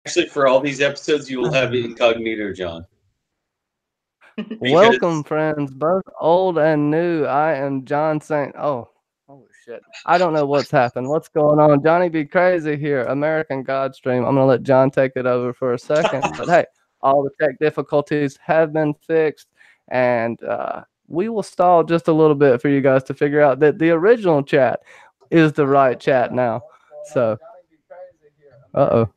Actually, for all these episodes, you will have incognito, John. Welcome, friends, both old and new. I am John Saint. Oh, holy shit! I don't know what's happened. What's going on? Johnny be crazy here. American Godstream. I'm gonna let John take it over for a second. But hey, all the tech difficulties have been fixed, and we will stall just a little bit for you guys to figure out that the original chat is the right chat now. So, uh-oh.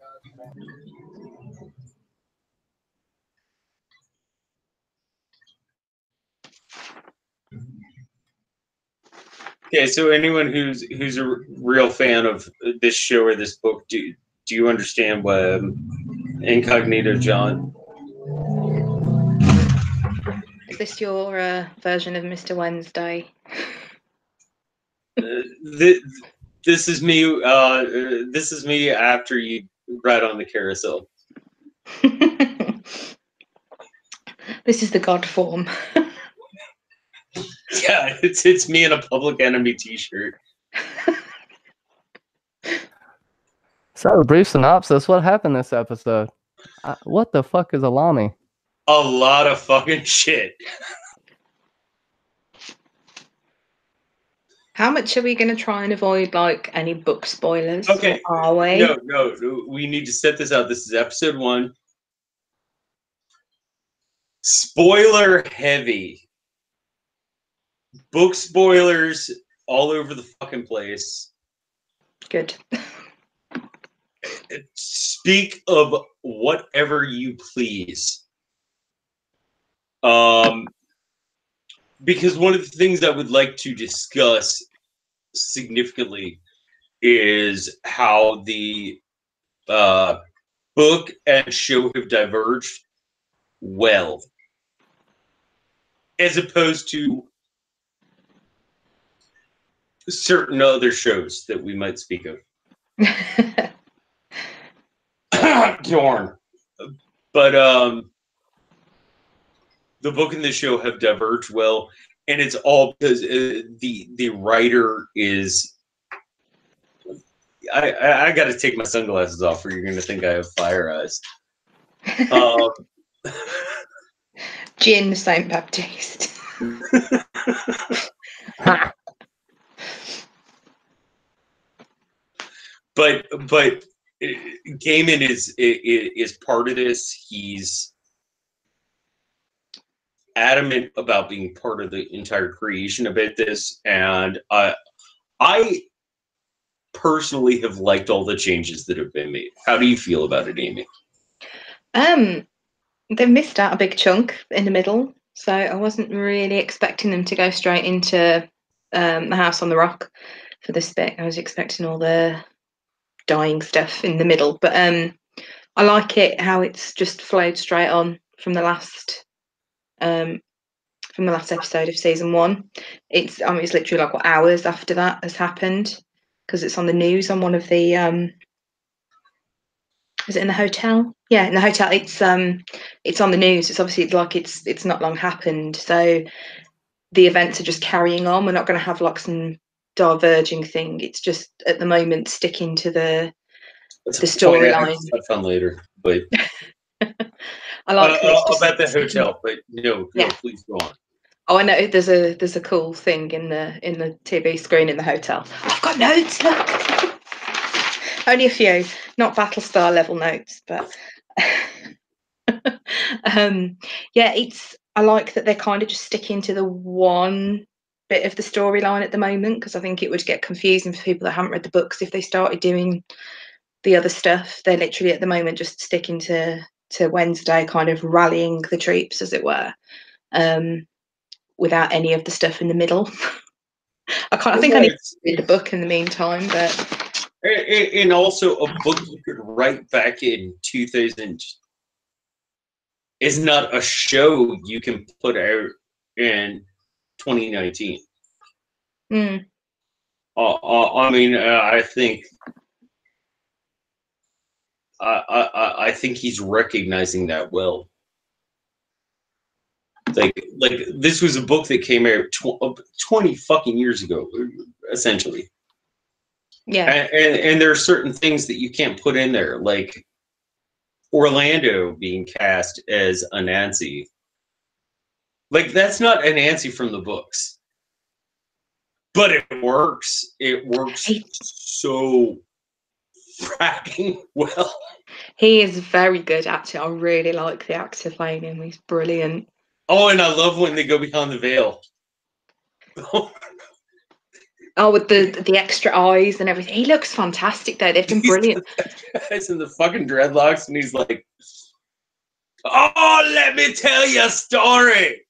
Okay, so anyone who's a real fan of this show or this book, do you understand what incognito, John? Is this your version of Mr. Wednesday? This is me. This is me after you ride on the carousel. This is the God form. Yeah, it's me in a Public Enemy T-shirt. So, brief synopsis. What happened this episode? What the fuck is a Lami? A lot of fucking shit. How much are we going to try and avoid, like, any book spoilers? Okay. Or are we? No. We need to set this out. This is episode 1. Spoiler heavy. Book spoilers all over the fucking place. Good. Speak of whatever you please. Because one of the things I would like to discuss significantly is how the book and show have diverged well, as opposed to certain other shows that we might speak of. Darn. But the book and the show have diverged well, and it's all because the writer is. I got to take my sunglasses off, or you're going to think I have fire eyes. Gin Saint Baptiste. But Gaiman is part of this. He's adamant about being part of the entire creation about this, and I personally have liked all the changes that have been made. How do you feel about it, Amy? They've missed out a big chunk in the middle, so I wasn't really expecting them to go straight into the House on the Rock for this bit. I was expecting all the dying stuff in the middle, but I like it how it's just flowed straight on from the last episode of season 1. It's literally like hours after that has happened, because it's on the news on one of the is it in the hotel? Yeah, in the hotel. It's on the news. It's obviously like it's not long happened, so the events are just carrying on. We're not going to have like some diverging thing. It's just at the moment sticking to the storyline. Have fun later, but I like about the hotel, but no, please go on. Oh, I know there's a cool thing in the TV screen in the hotel. I've got notes. Look. Only a few, not Battlestar level notes, but yeah, I like that they're kind of just sticking to the one bit of the storyline at the moment, because I think it would get confusing for people that haven't read the books if they started doing the other stuff. They're literally at the moment just sticking to Wednesday, kind of rallying the troops, as it were, without any of the stuff in the middle. I think I need to read the book in the meantime, but. And also, a book you could write back in 2000 is not a show you can put out in 2019. Mm. I mean, I think I think he's recognizing that well. Like this was a book that came out 20 fucking years ago, essentially. Yeah. And there are certain things that you can't put in there, like Orlando being cast as Anansi. Like, that's not Anansi from the books. But it works. It works so fracking well. He is very good actor. I really like the actor playing him. He's brilliant. Oh, and I love when they go behind the veil. Oh, with the extra eyes and everything. He looks fantastic though. They've done brilliant. He's in the fucking dreadlocks, and he's like, "Oh, let me tell you a story."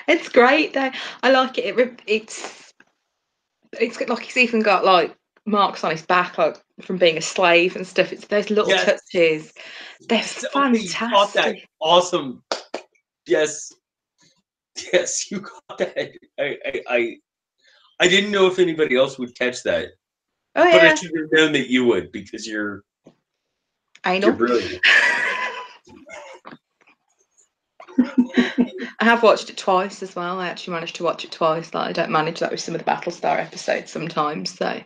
It's great though. I like it. It's like he's even got like marks on his back, like from being a slave and stuff. It's those little touches. They're fantastic. That awesome. Yes, you got that. I didn't know if anybody else would catch that. Oh yeah. But I should have known that you would, because you're brilliant. I have watched it twice as well. I actually managed to watch it twice. Like, I don't manage that with some of the Battlestar episodes sometimes, so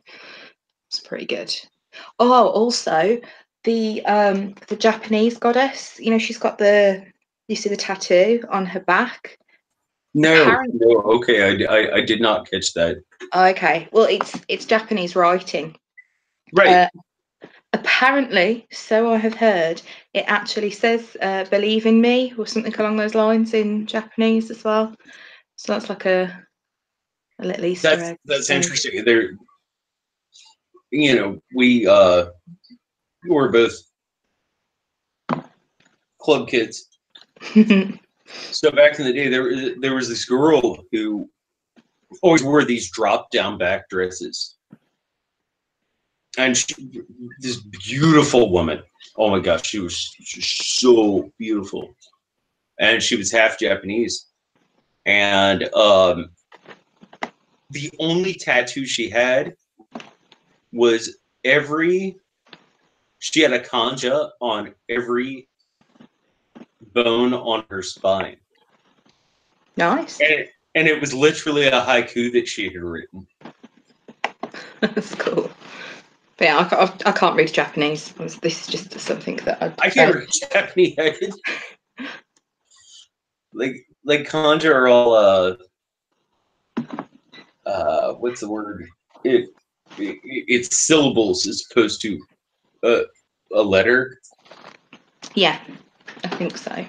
it's pretty good. Oh, also the Japanese goddess. You know, she's got you see the tattoo on her back. No. Okay, I did not catch that. Okay, well, it's Japanese writing, right? Apparently, so I have heard, it actually says "believe in me" or something along those lines in Japanese as well. So that's like a little Easter egg. That's interesting. There, we were both club kids. So back in the day, there was this girl who always wore these drop down back dresses, and this beautiful woman. Oh my gosh, she was so beautiful, and she was half Japanese, and the only tattoo she had was she had a kanja on every bone on her spine. Nice. And it was literally a haiku that she had written. That's cool. But yeah, I can't read Japanese. This is just something that I can't read Japanese. like kanja are all what's the word? It's syllables as opposed to a letter. Yeah, I think so.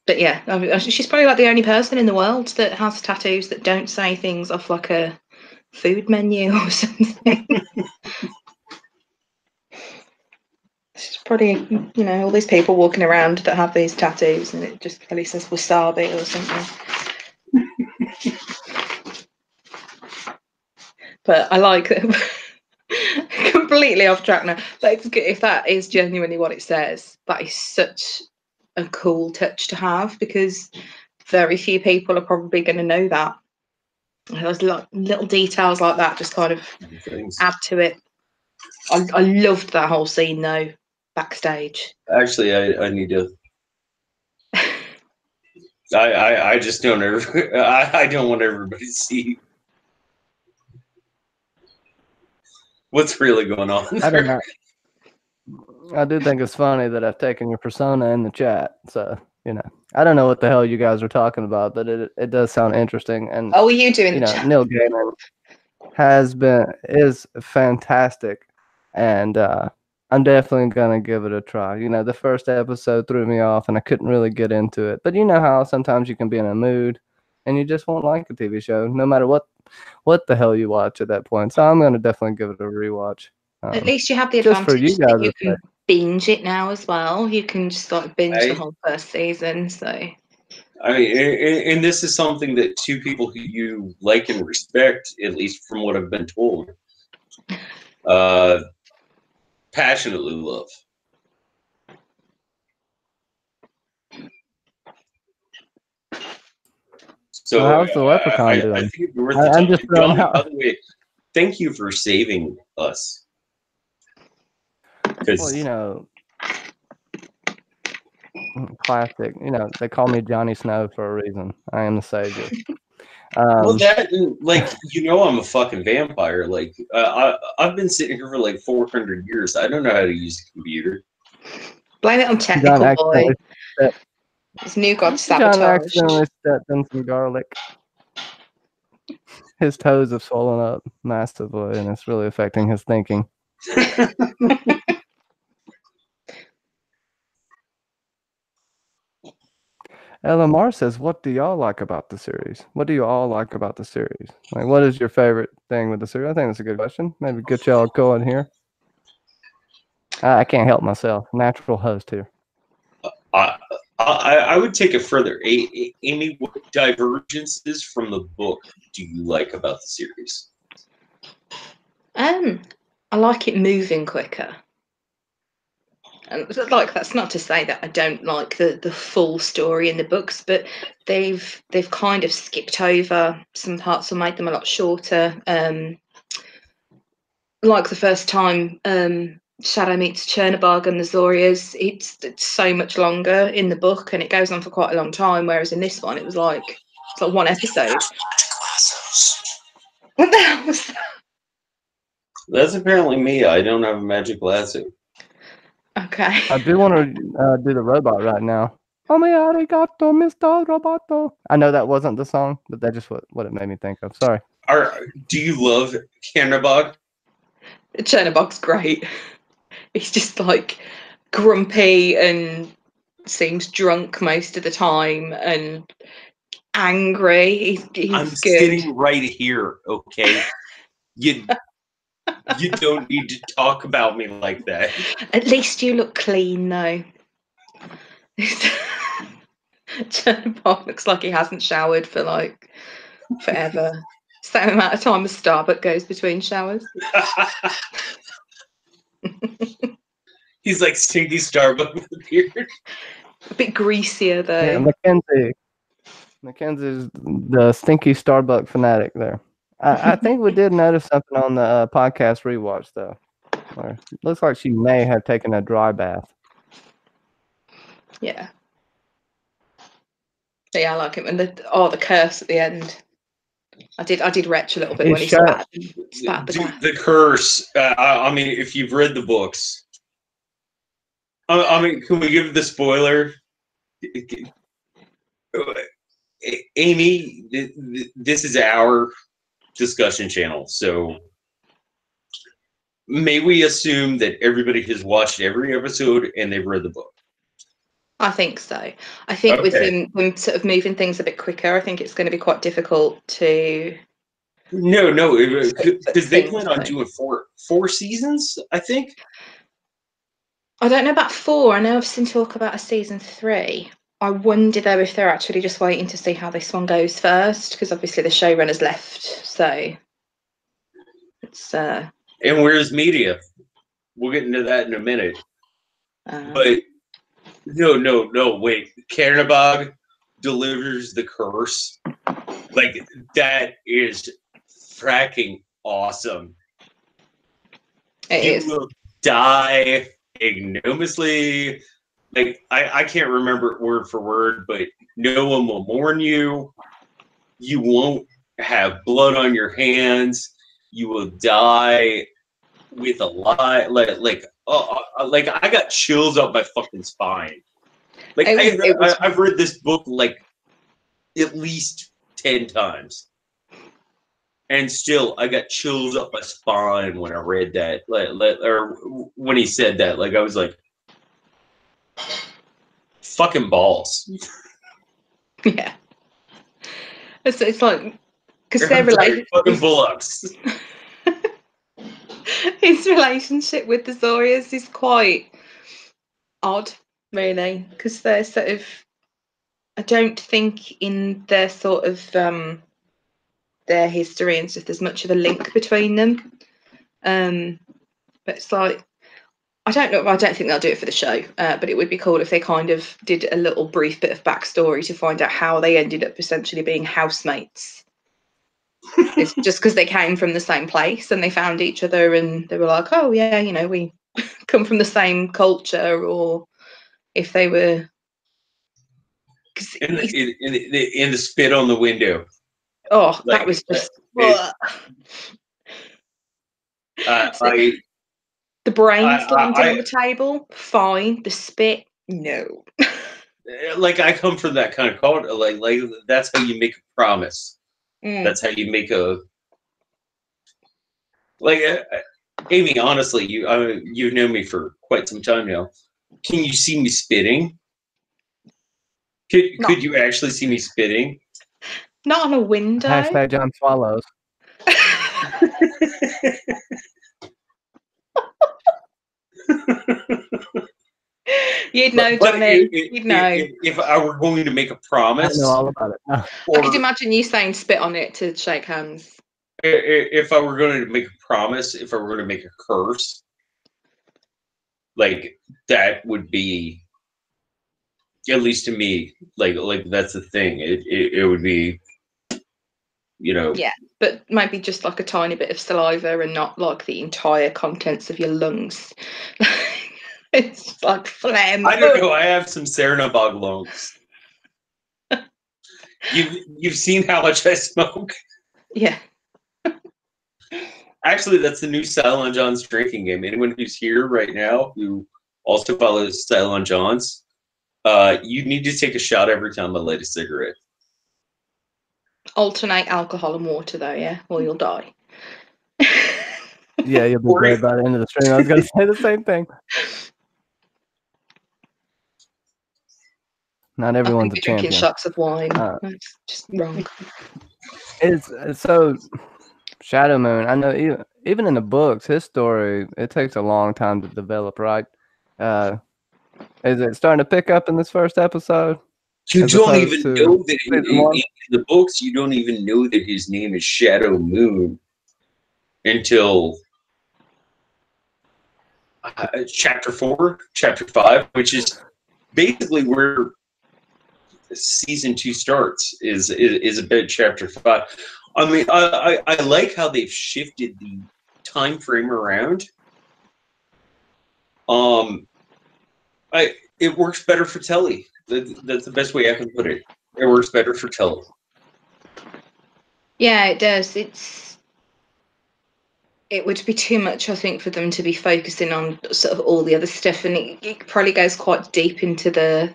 But yeah, she's probably like the only person in the world that has tattoos that don't say things off like a food menu or something. It's probably, all these people walking around that have these tattoos and it just clearly says wasabi or something. But I like that. Completely off track now. But it's good if that is genuinely what it says. That is such a cool touch to have, because very few people are probably going to know that. Those little details like that just kind of add to it. I loved that whole scene though, backstage. Actually, I need to. I just don't ever. I don't want everybody to see what's really going on there. I don't know. I do think it's funny that I've taken your persona in the chat. So, I don't know what the hell you guys are talking about, but it does sound interesting. And are you doing the chat? Neil Gaiman is fantastic, and I'm definitely gonna give it a try. The first episode threw me off, and I couldn't really get into it. But you know how sometimes you can be in a mood, and you just won't like a TV show, no matter what the hell you watch at that point. So I'm gonna definitely give it a rewatch. At least you have the advantage that you can binge it now as well. You can just binge the whole first season. So, I mean, and this is something that two people who you like and respect, at least from what I've been told, passionately love. So how's the leprechaun doing? I think it's worth the time. Johnny, by the way, thank you for saving us. Well, classic. They call me Johnny Snow for a reason. I am the savior. Well, that like I'm a fucking vampire. Like I've been sitting here for like 400 years. I don't know how to use a computer. Blame it on technical boy. His new god sabotaged. John accidentally stepped in some garlic. His toes have swollen up massively, and it's really affecting his thinking. LMR says, "What do y'all like about the series? What do you all like about the series? Like, what is your favorite thing with the series?" I think that's a good question. Maybe get y'all going here. I can't help myself. Natural host here. I would take it further. Amy, what divergences from the book do you like about the series? I like it moving quicker. And like, that's not to say that I don't like the full story in the books, but they've kind of skipped over some parts and made them a lot shorter. Like the first time Shadow meets Chernobog and the Zorias, it's so much longer in the book, and it goes on for quite a long time. Whereas in this one, it's like one episode. What the hell was that? That's apparently me. I don't have a magic lasso. Okay. I do want to do the robot right now. Ome arigato, Mr. Roboto. I know that wasn't the song, but that's just what it made me think of. Sorry. Do you love Chernobog? Chernobog's great. He's just like grumpy and seems drunk most of the time and angry. He's I'm good. sitting right here, okay? You don't need to talk about me like that. At least you look clean, though. Chernobog looks like he hasn't showered for like forever. Same amount of time as Starbuck goes between showers. He's like stinky Starbuck with a beard. A bit greasier though. Yeah, Mackenzie's the stinky Starbuck fanatic there. I think we did notice something on the podcast rewatch though. Where it looks like she may have taken a dry bath. Yeah. So yeah, I like him. And the curse at the end. I did retch a little bit when he spat the bath. The curse. I mean, if you've read the books, I mean, can we give the spoiler? Amy, this is our discussion channel, so may we assume that everybody has watched every episode and they've read the book? I think so. I think with them sort of moving things a bit quicker, I think it's going to be quite difficult to. No, because they plan on doing four seasons, I think. I don't know about 4. I know I've seen talk about a season 3. I wonder though if they're actually just waiting to see how this one goes first, because obviously the showrunner's left, so it's. And where's media? We'll get into that in a minute. But no, wait. Chernobog delivers the curse. Like, that is fracking awesome. You will die ignominiously. Like, I can't remember it word for word, but no one will mourn you. You won't have blood on your hands. You will die with a lie. Like I got chills up my fucking spine. Like, I've read this book like at least 10 times. And still, I got chills up my spine when I read that, or when he said that. Like, I was like, fucking balls. Yeah. It's like, because their relationship. Fucking bullocks. His relationship with the Zorias is quite odd, really, because they're sort of. I don't think in their sort of their history and stuff there's much of a link between them. But it's like, I don't know. I don't think they'll do it for the show, but it would be cool if they kind of did a little brief bit of backstory to find out how they ended up essentially being housemates. It's just because they came from the same place and they found each other and they were like, oh yeah, we come from the same culture, or if they were in the spit on the window. Oh, Like, that was just. The brain slammed on the table, fine. The spit, no. Like, I come from that kind of culture. Like that's how you make a promise. That's how you make a. Like, Amy, honestly, you've known me for quite some time now. Can you see me spitting? Could you actually see me spitting? Not on a window. Hashtag John swallows. You'd know, Johnny. You'd know. If I were going to make a promise, I know all about it. I could imagine you saying spit on it to shake hands. If I were going to make a promise, if I were going to make a curse, like, that would be, at least to me, like that's the thing. It would be, Yeah, but maybe just like a tiny bit of saliva and not like the entire contents of your lungs. It's like phlegm. I don't know. I have some Cernabog lungs. You've seen how much I smoke. Yeah. Actually, that's the new Silent John's drinking game. Anyone who's here right now who also follows Silent John's, you need to take a shot every time I light a cigarette. Alternate alcohol and water, though, yeah, or you'll die. Yeah, you'll be dead by the end of the stream. I was going to say the same thing. Not everyone's a champion. Drinking shots of wine. That's just wrong. It's so Shadow Moon. I know even in the books, his story, it takes a long time to develop, right? Is it starting to pick up in this first episode? You don't even know that in the books, you don't even know that his name is Shadow Moon until chapter 4, chapter 5, which is basically where season 2 starts, is about chapter 5. I mean, I like how they've shifted the time frame around. It works better for telly. That's the best way I can put it. It works better for telly. Yeah, it does. It would be too much, I think, for them to be focusing on sort of all the other stuff, and it probably goes quite deep into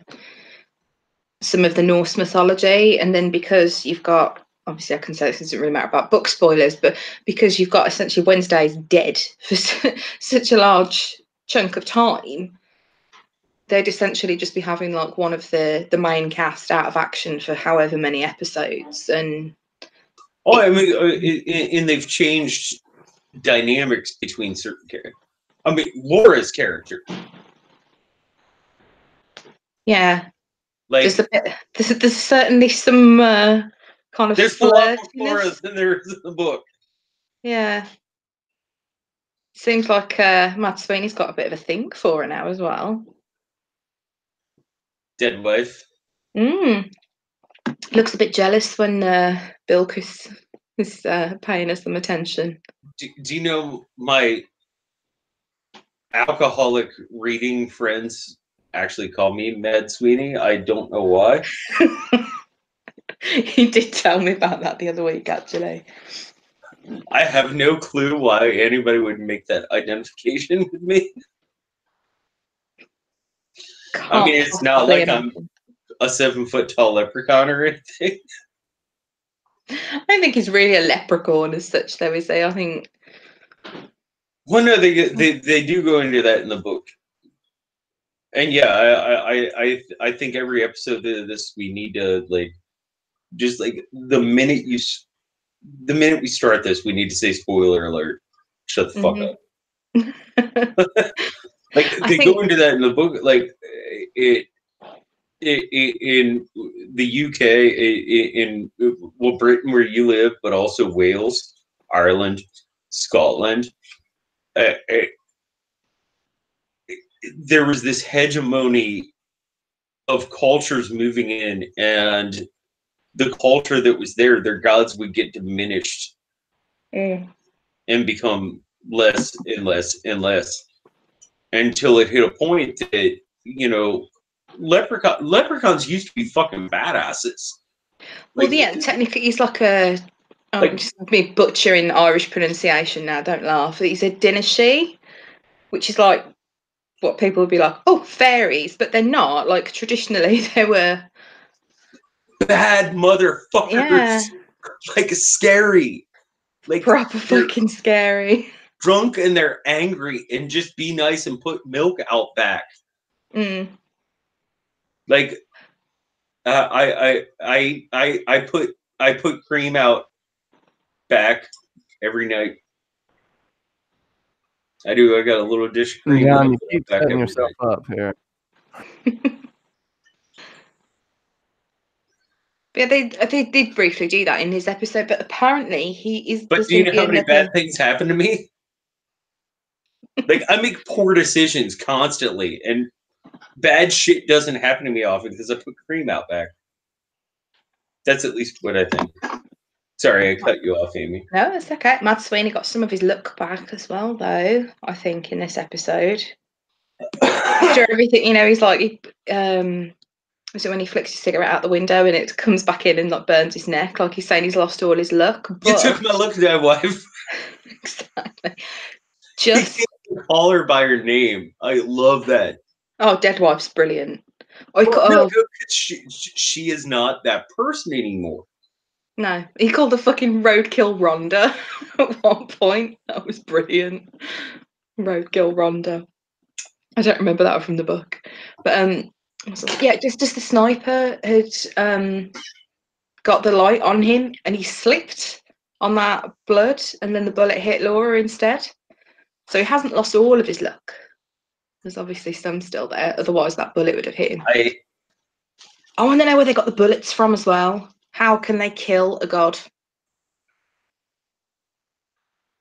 some of the Norse mythology. And then because you've got, obviously I can say this doesn't really matter about book spoilers, but because you've got essentially Wednesday's dead for such a large chunk of time, they'd essentially just be having like one of the main cast out of action for however many episodes. And I mean, and they've changed dynamics between certain characters. I mean, Laura's character. Yeah, like there's certainly some kind of. There's a lot more Laura than there is in the book. Yeah. Seems like Matt Sweeney's got a bit of a thing for her now as well. Dead wife. Looks a bit jealous when Bilkus is paying us some attention. Do you know my alcoholic reading friends actually call me Mad Sweeney? I don't know why. He did tell me about that the other week, actually. I have no clue why anybody would make that identification with me. I mean, it's not like I'm a 7-foot tall leprechaun or anything. I don't think he's really a leprechaun as such, though, is he? I think. Well, no, they do go into that in the book, and yeah, I think every episode of this we need to just the minute we start this, we need to say spoiler alert. Shut the fuck up. They go into that in the book, in the UK, in Britain where you live, but also Wales, Ireland, Scotland. There was this hegemony of cultures moving in, and the culture that was there, their gods would get diminished and become less and less and less until it hit a point that, leprechauns used to be fucking badasses. Well, yeah, technically he's like a. Just me butchering Irish pronunciation now. Don't laugh. He's a Dinashi, which is like what people would be like, oh, fairies, but they're not. Like traditionally, they were bad motherfuckers. Yeah. Like scary. Like proper they're fucking scary. drunk and they're angry, and just be nice and put milk out back. Mm. Like I put cream out back every night. I do. I got a little dish of cream. John, you keep setting yourself up here. Yeah, they did briefly do that in his episode, but apparently he is. But do you know how many bad things happen to me? Like, I make poor decisions constantly, and bad shit doesn't happen to me often because I put cream out back. That's at least what I think. Sorry, I cut you off, Amy. No, it's okay. Mad Sweeney got some of his look back as well, though, I think, in this episode. After everything, he's like, so when he flicks his cigarette out the window and it comes back in and like burns his neck, like he's saying he's lost all his luck. But... You took my look, dead wife. Exactly. Just call her by her name. I love that. Oh, dead wife's brilliant. No, she is not that person anymore. No, he called the fucking roadkill Rhonda at one point. That was brilliant. Roadkill Rhonda. I don't remember that from the book, but yeah, just the sniper had got the light on him and he slipped on that blood, and then the bullet hit Laura instead. So he hasn't lost all of his luck. There's obviously some still there. Otherwise, that bullet would have hit him. I want to know where they got the bullets from as well. How can they kill a god?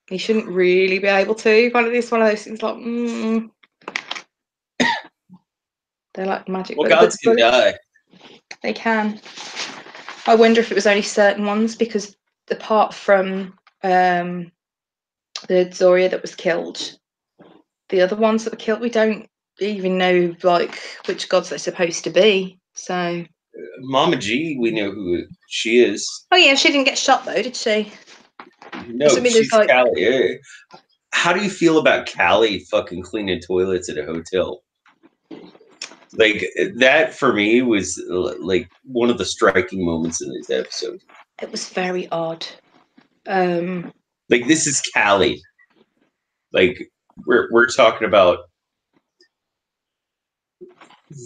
He shouldn't really be able to. One of those things like, they're like magic. Well, gods can die. They can. I wonder if it was only certain ones, because apart from the Zoria that was killed, the other ones that were killed, we don't even know like which gods they're supposed to be. So Mama G, we know who she is. Oh yeah, she didn't get shot though, did she? No, she's like... Callie. How do you feel about Callie fucking cleaning toilets at a hotel? Like, that for me was like one of the striking moments in this episode. It was very odd. Like, this is Callie. Like, we're talking about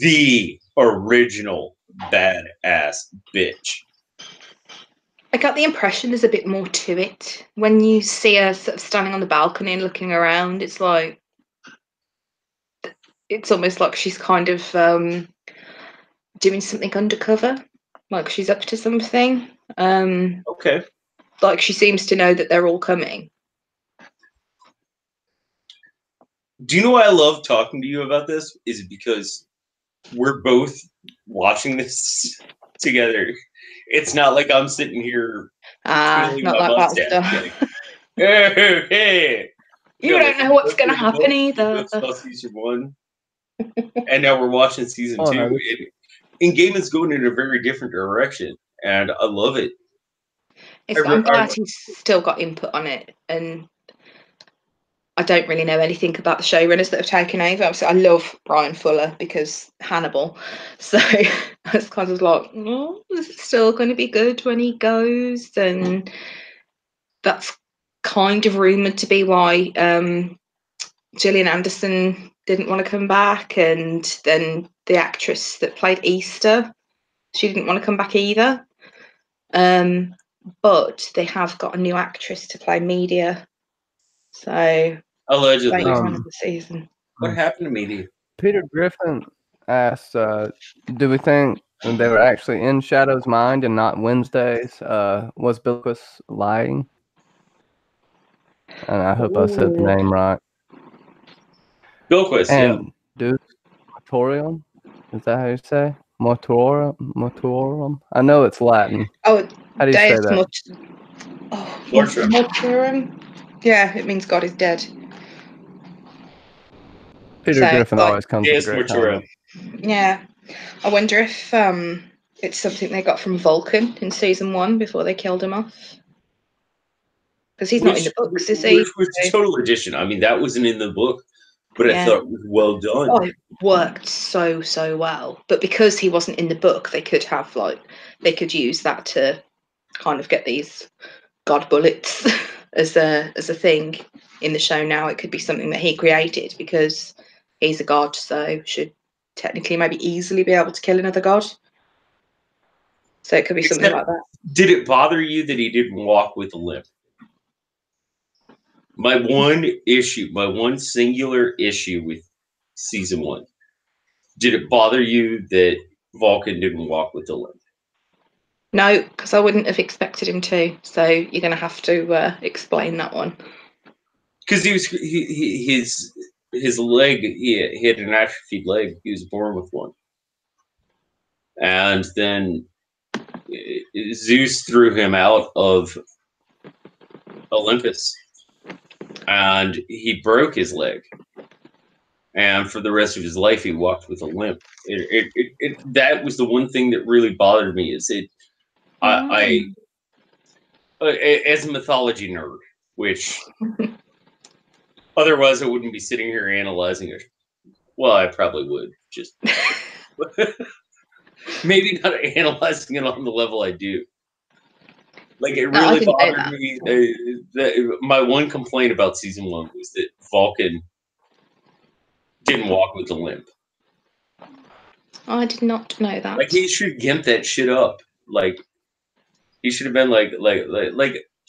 the original badass bitch. I got the impression there's a bit more to it. When you see her sort of standing on the balcony and looking around, it's like, it's almost like she's kind of doing something undercover, like she's up to something. Okay. Like she seems to know that they're all coming. Do you know why I love talking to you about this? Is because we're both watching this together. It's not like I'm sitting here. Not like that stuff. Hey. You don't know what's going to happen either. Season 1, and now we're watching season 2. No. And Gaiman's going in a very different direction, and I love it. I'm glad he's still got input on it, and I don't really know anything about the showrunners that have taken over. Obviously, I love Brian Fuller because Hannibal, so it's kind of like, is it still going to be good when he goes? And that's kind of rumoured to be why Gillian Anderson didn't want to come back, and then the actress that played Easter, she didn't want to come back either. But they have got a new actress to play Media, so allegedly the season. What happened to Media? Peter Griffin asked, do we think they were actually in Shadow's mind and not Wednesday's? Was Bilquis lying? And I hope I said the name right. Bilquis, and Deus Mortorium? Is that how you say? Mortorum? I know it's Latin. Oh, how do you say that? Mortorum. Yeah, it means God is dead. Peter Griffin always comes with great comment. Yeah, I wonder if it's something they got from Vulcan in season 1 before they killed him off. Because he's not in the books, is he? Which was a total addition. I mean, that wasn't in the book, but I thought it was well done. Oh, it worked so well. But because he wasn't in the book, they could have they could use that to kind of get these god bullets as a thing in the show now. It could be something that he created because he's a god, so should technically maybe easily be able to kill another god. So it could be something like that. Did it bother you that he didn't walk with a limp? My one singular issue with season 1. Did it bother you that Vulcan didn't walk with a limp? No, because I wouldn't have expected him to. So you're going to have to explain that one. Because his leg, he had an atrophied leg. He was born with one, and then Zeus threw him out of Olympus, and he broke his leg. And for the rest of his life, he walked with a limp. That was the one thing that really bothered me. Is I as a mythology nerd, which otherwise I wouldn't be sitting here analyzing it. Well, I probably would, just maybe not analyzing it on the level I do. Like, it really bothered me. My one complaint about season 1 was that Vulcan didn't walk with a limp. I did not know that. Like, he should gimp that shit up. Like, he should have been like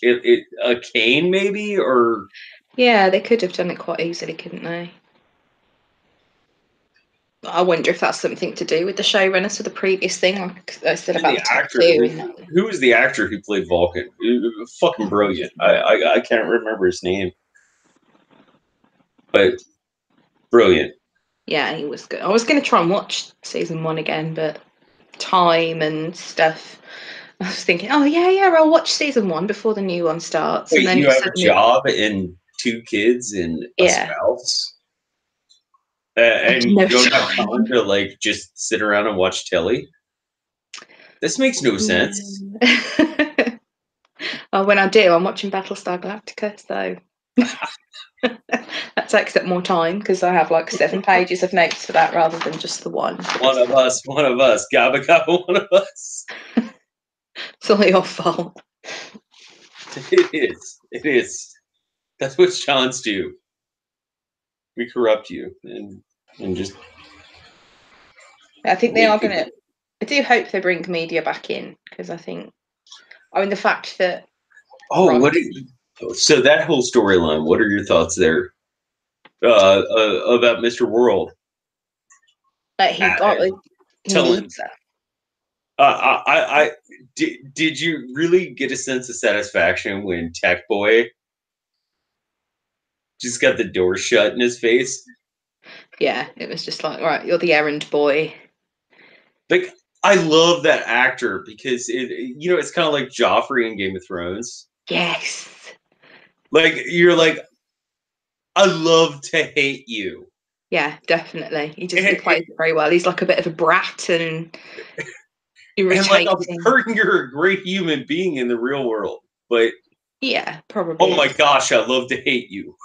a cane, maybe, or yeah, they could have done it quite easily, couldn't they? I wonder if that's something to do with the showrunners for the previous thing. Like I said about the tattoo. Who was the actor who played Vulcan? Fucking brilliant. I can't remember his name, but brilliant. Yeah, he was good. I was going to try and watch season 1 again, but time and stuff. I was thinking, oh yeah, I'll watch season 1 before the new one starts. Wait, and then you have a job and 2 kids and a spouse, and you don't have time to like just sit around and watch telly? This makes no sense. Well, when I do, I'm watching Battlestar Galactica, so that takes up more time because I have like 7 pages of notes for that rather than just the one. One of us, gabba gabba, one of us. It's all your fault. It is. That's what Johns do. We corrupt you and just. I think they are going to. I do hope they bring media back in because I mean, the fact that. Oh, so that whole storyline. What are your thoughts there? About Mr. World. Like he needs that. Did you really get a sense of satisfaction when Tech Boy just got the door shut in his face? Yeah, it was just like, right, you're the errand boy. Like, I love that actor because it's kind of like Joffrey in Game of Thrones. Yes. Like, you're like, I love to hate you. Yeah, definitely. He plays it very well. He's like a bit of a brat and irritating. And like, I'm certain you're a great human being in the real world, but yeah, probably. Oh my gosh, I love to hate you.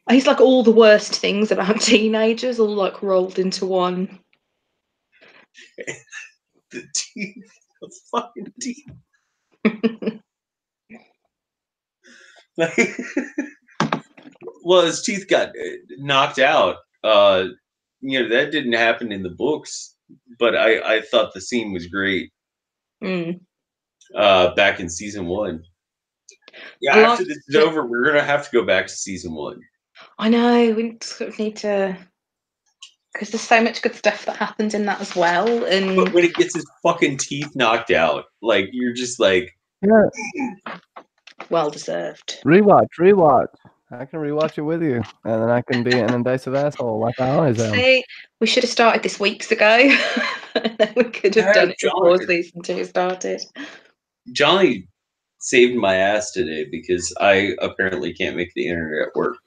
He's like all the worst things about teenagers, all like rolled into one. The teeth, the fucking teeth. Well, his teeth got knocked out. That didn't happen in the books, but I thought the scene was great. Back in season 1. Yeah, after this is over, we're gonna have to go back to season 1. I know, we sort of need to, because there's so much good stuff that happens in that as well. And but when he gets his fucking teeth knocked out, like, you're just like, yeah. Well deserved. Rewatch. I can rewatch it with you, and then I can be an invasive asshole like I always am. See, we should have started this weeks ago. And then we could have done it before season 2 started. Johnny saved my ass today because I apparently can't make the internet work.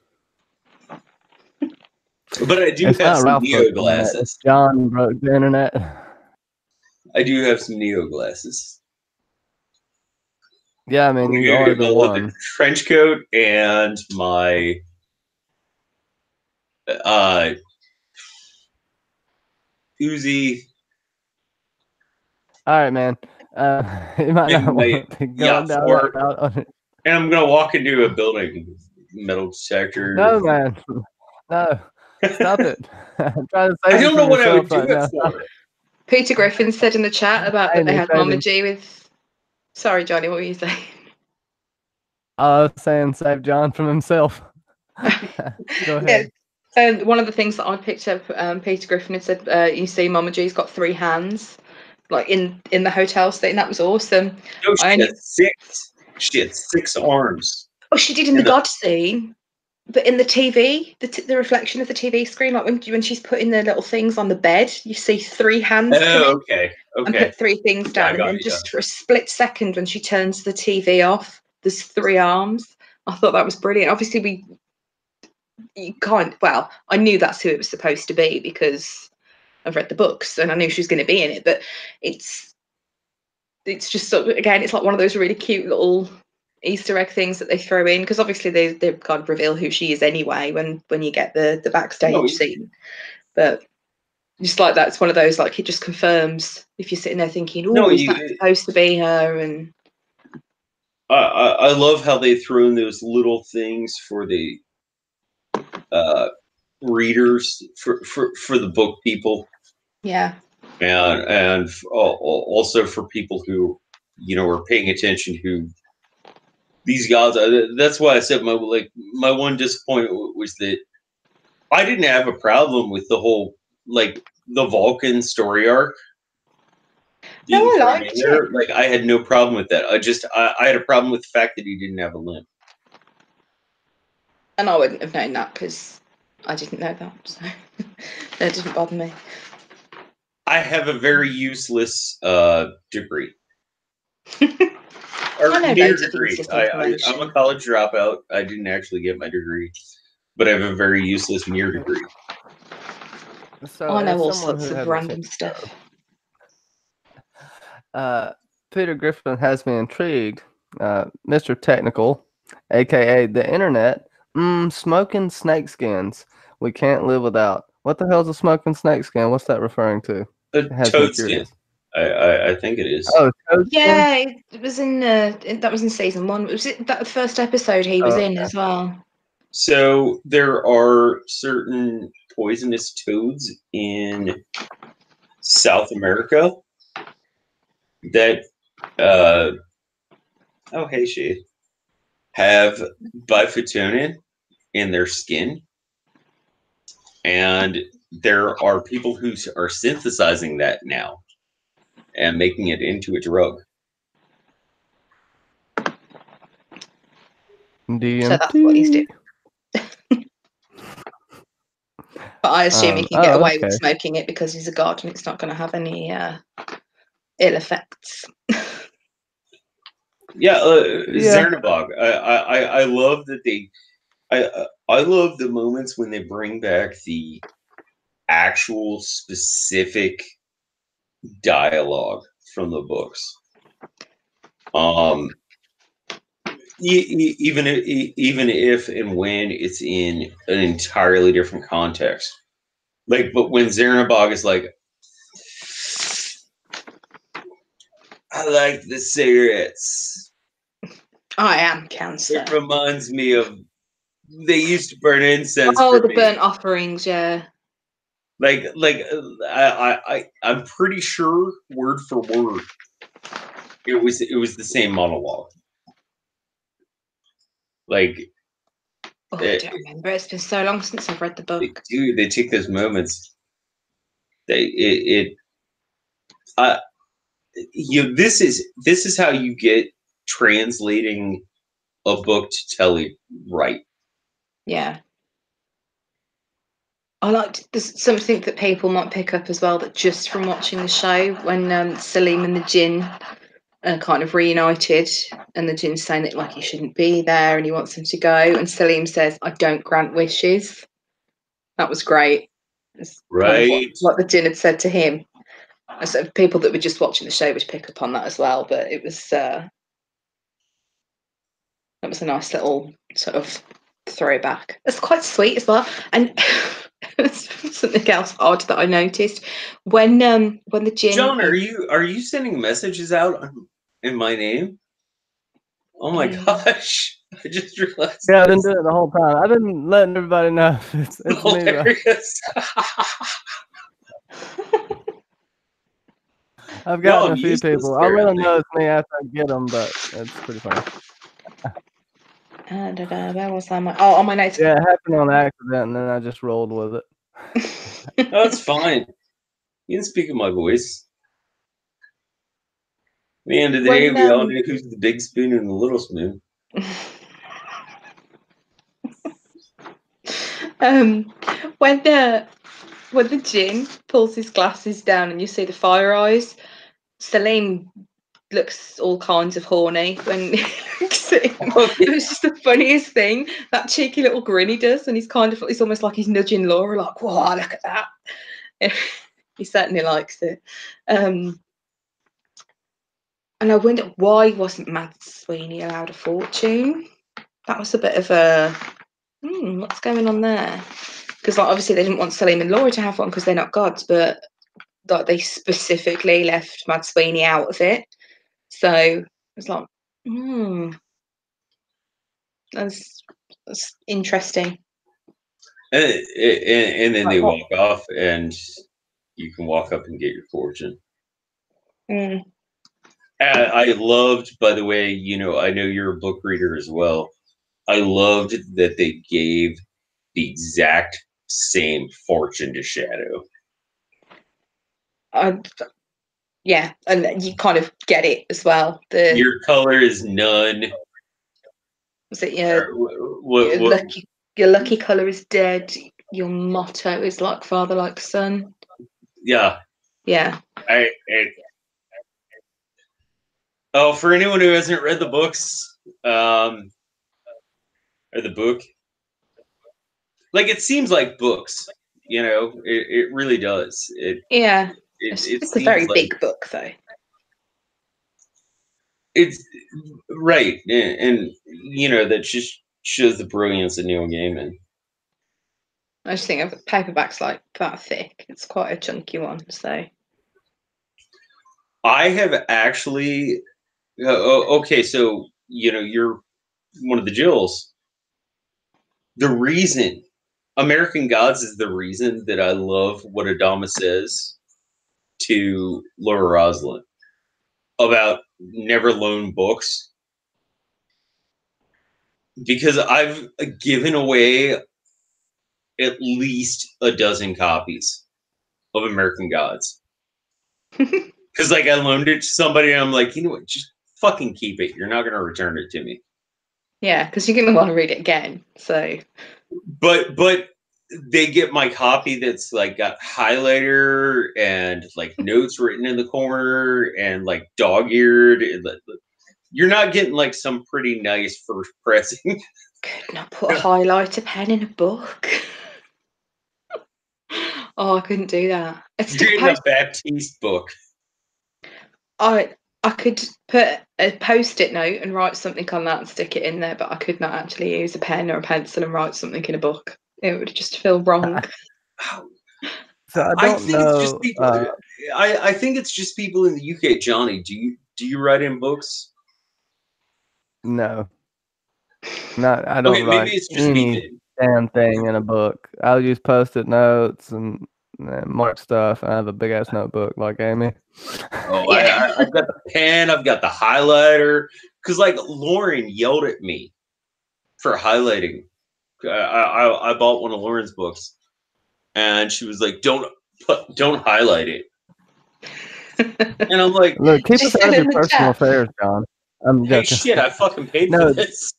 But I do have some Neo glasses. John broke the internet. I do have some Neo glasses. Yeah, I mean, you are the one. Trench coat and my Uzi. All right, man. You might not want to be going down that route. And I'm gonna walk into a building, metal detector. No, man. No. Stop it. I'm trying to save I don't you know from what I would yourself do right it now. for. Peter Griffin said in the chat about that they had crazy. Mama G with. Sorry, Johnny, what were you saying? I was saying save John from himself. Go ahead. Yeah. And one of the things that I picked up, Peter Griffin had said, you see Mama G's got 3 hands, like in the hotel scene. That was awesome. No, she had 6. She had 6 arms. Oh, she did in the God scene. But in the TV, the reflection of the TV screen, like when she's putting the little things on the bed, you see 3 hands come in and put 3 things down. And then just for a split second, when she turns the TV off, there's 3 arms. I thought that was brilliant. Obviously, I knew that's who it was supposed to be because I've read the books and I knew she was going to be in it. But it's just sort of, again, it's like one of those really cute little Easter egg things that they throw in, because obviously they kind of reveal who she is anyway when you get the backstage scene. But just like that, it's one of those, like, it just confirms if you're sitting there thinking, is that supposed to be her? And I love how they throw in those little things for the readers, for the book people. Yeah. And also for people who, are paying attention, who these gods. That's why I said my one disappointment was that I didn't have a problem with the whole, the Vulcan story arc. No, I liked it. Like, I had no problem with that. I had a problem with the fact that he didn't have a limb. And I wouldn't have known that because I didn't know that, so that didn't bother me. I have a very useless degree. I know loads of useless I'm a college dropout. I didn't actually get my degree, but I have a very useless near degree. So I know all sorts of random stuff. Peter Griffin has me intrigued. Mr. Technical, aka the internet, smoking snakeskins. We can't live without. What the hell's a smoking snakeskin? What's that referring to? A toad skin. I think it is. Oh, toad skin? Yeah, it was in that was in season 1. Was it that the first episode he was in as well? So there are certain poisonous toads in South America that hey Shade, have biphotonin in their skin, and there are people who are synthesizing that now and making it into a drug. DMT. So that's what he's doing. But I assume he can get away with smoking it because he's a god and it's not going to have any ill effects. Zernabog. I love that they. I love the moments when they bring back the actual specific dialogue from the books. Even if and when it's in an entirely different context. But when Zernabog is like, I like the cigarettes. I am cancer. It reminds me of, they used to burn incense. Oh, the burnt offerings, yeah. I'm pretty sure word for word, it was the same monologue. I don't remember. It's been so long since I've read the book. They take those moments. This is how you get translating a book to telly right. Yeah. I liked, there's something that people might pick up as well, that just from watching the show, when Salim and the Jinn are kind of reunited, and the Jinn's saying that, like, he shouldn't be there and he wants him to go, and Salim says, I don't grant wishes. That was great. It's right. Kind of what the Jinn had said to him. So people that were just watching the show would pick up on that as well. But it was a nice little sort of throwback. It's quite sweet as well. And something else odd that I noticed when the gin. John, are you sending messages out in my name? Oh my gosh! I just realized. Yeah, I've been doing it the whole time. I've been letting everybody know it's me. I've gotten a few people. I'll let them know it's me after I get them, but it's pretty funny. Where was I? On my notes. Yeah, it happened on accident, and then I just rolled with it. That's fine. You can speak in my voice. At the end of the day, we all know who's the big spoon and the little spoon. When the djinn pulls his glasses down and you see the fire eyes, Salim looks all kinds of horny when he looks at him. It was just the funniest thing, that cheeky little grin he does, and it's almost like he's nudging Laura, like, whoa, look at that. He certainly likes it. And I wonder, why wasn't Mad Sweeney allowed a fortune? That was a bit of a what's going on there? Because obviously they didn't want Salim and Laura to have one because they're not gods, but they specifically left Mad Sweeney out of it. So it's like, that's interesting. And then they walk off, and you can walk up and get your fortune. I loved, by the way, I know you're a book reader as well. I loved that they gave the exact same fortune to Shadow. Yeah, and you kind of get it as well. Your color is none. Was it your lucky color is dead? Your motto is like father, like son. Yeah. Yeah. For anyone who hasn't read the books, or the book, like, it seems like books. It really does. It's a very big book, though. It's right, and that just shows the brilliance of Neil Gaiman. I just think the paperback's like that thick. It's quite a chunky one, so. I have actually. Okay, so you're one of the Jills. The reason American Gods is the reason that I love what Adama says to Laura Roslin about never loan books, because I've given away at least a dozen copies of American Gods. Because I loaned it to somebody, and I'm like, you know what, just fucking keep it. You're not going to return it to me. Yeah, because you're going to want to read it again. So, but they get my copy that's got highlighter and notes written in the corner and dog-eared. You're not getting some pretty nice first pressing. Could not put a highlighter pen in a book. Oh, I couldn't do that. You're getting a Baptiste book. I could put a post-it note and write something on that and stick it in there, but I could not actually use a pen or a pencil and write something in a book. It would just feel wrong. So I don't know. I think it's just people in the UK. Johnny, do you write in books? No. I don't write maybe it's just any damn thing in a book. I'll use post-it notes and mark stuff. I have a big ass notebook like Amy. Oh, yeah. I've got the pen. I've got the highlighter. Because Lauren yelled at me for highlighting. I bought one of Lauren's books, and she was like, "Don't highlight it." And I'm like, "Look, keep us out of your personal affairs, John." I'm joking. Hey, shit! I fucking paid for this.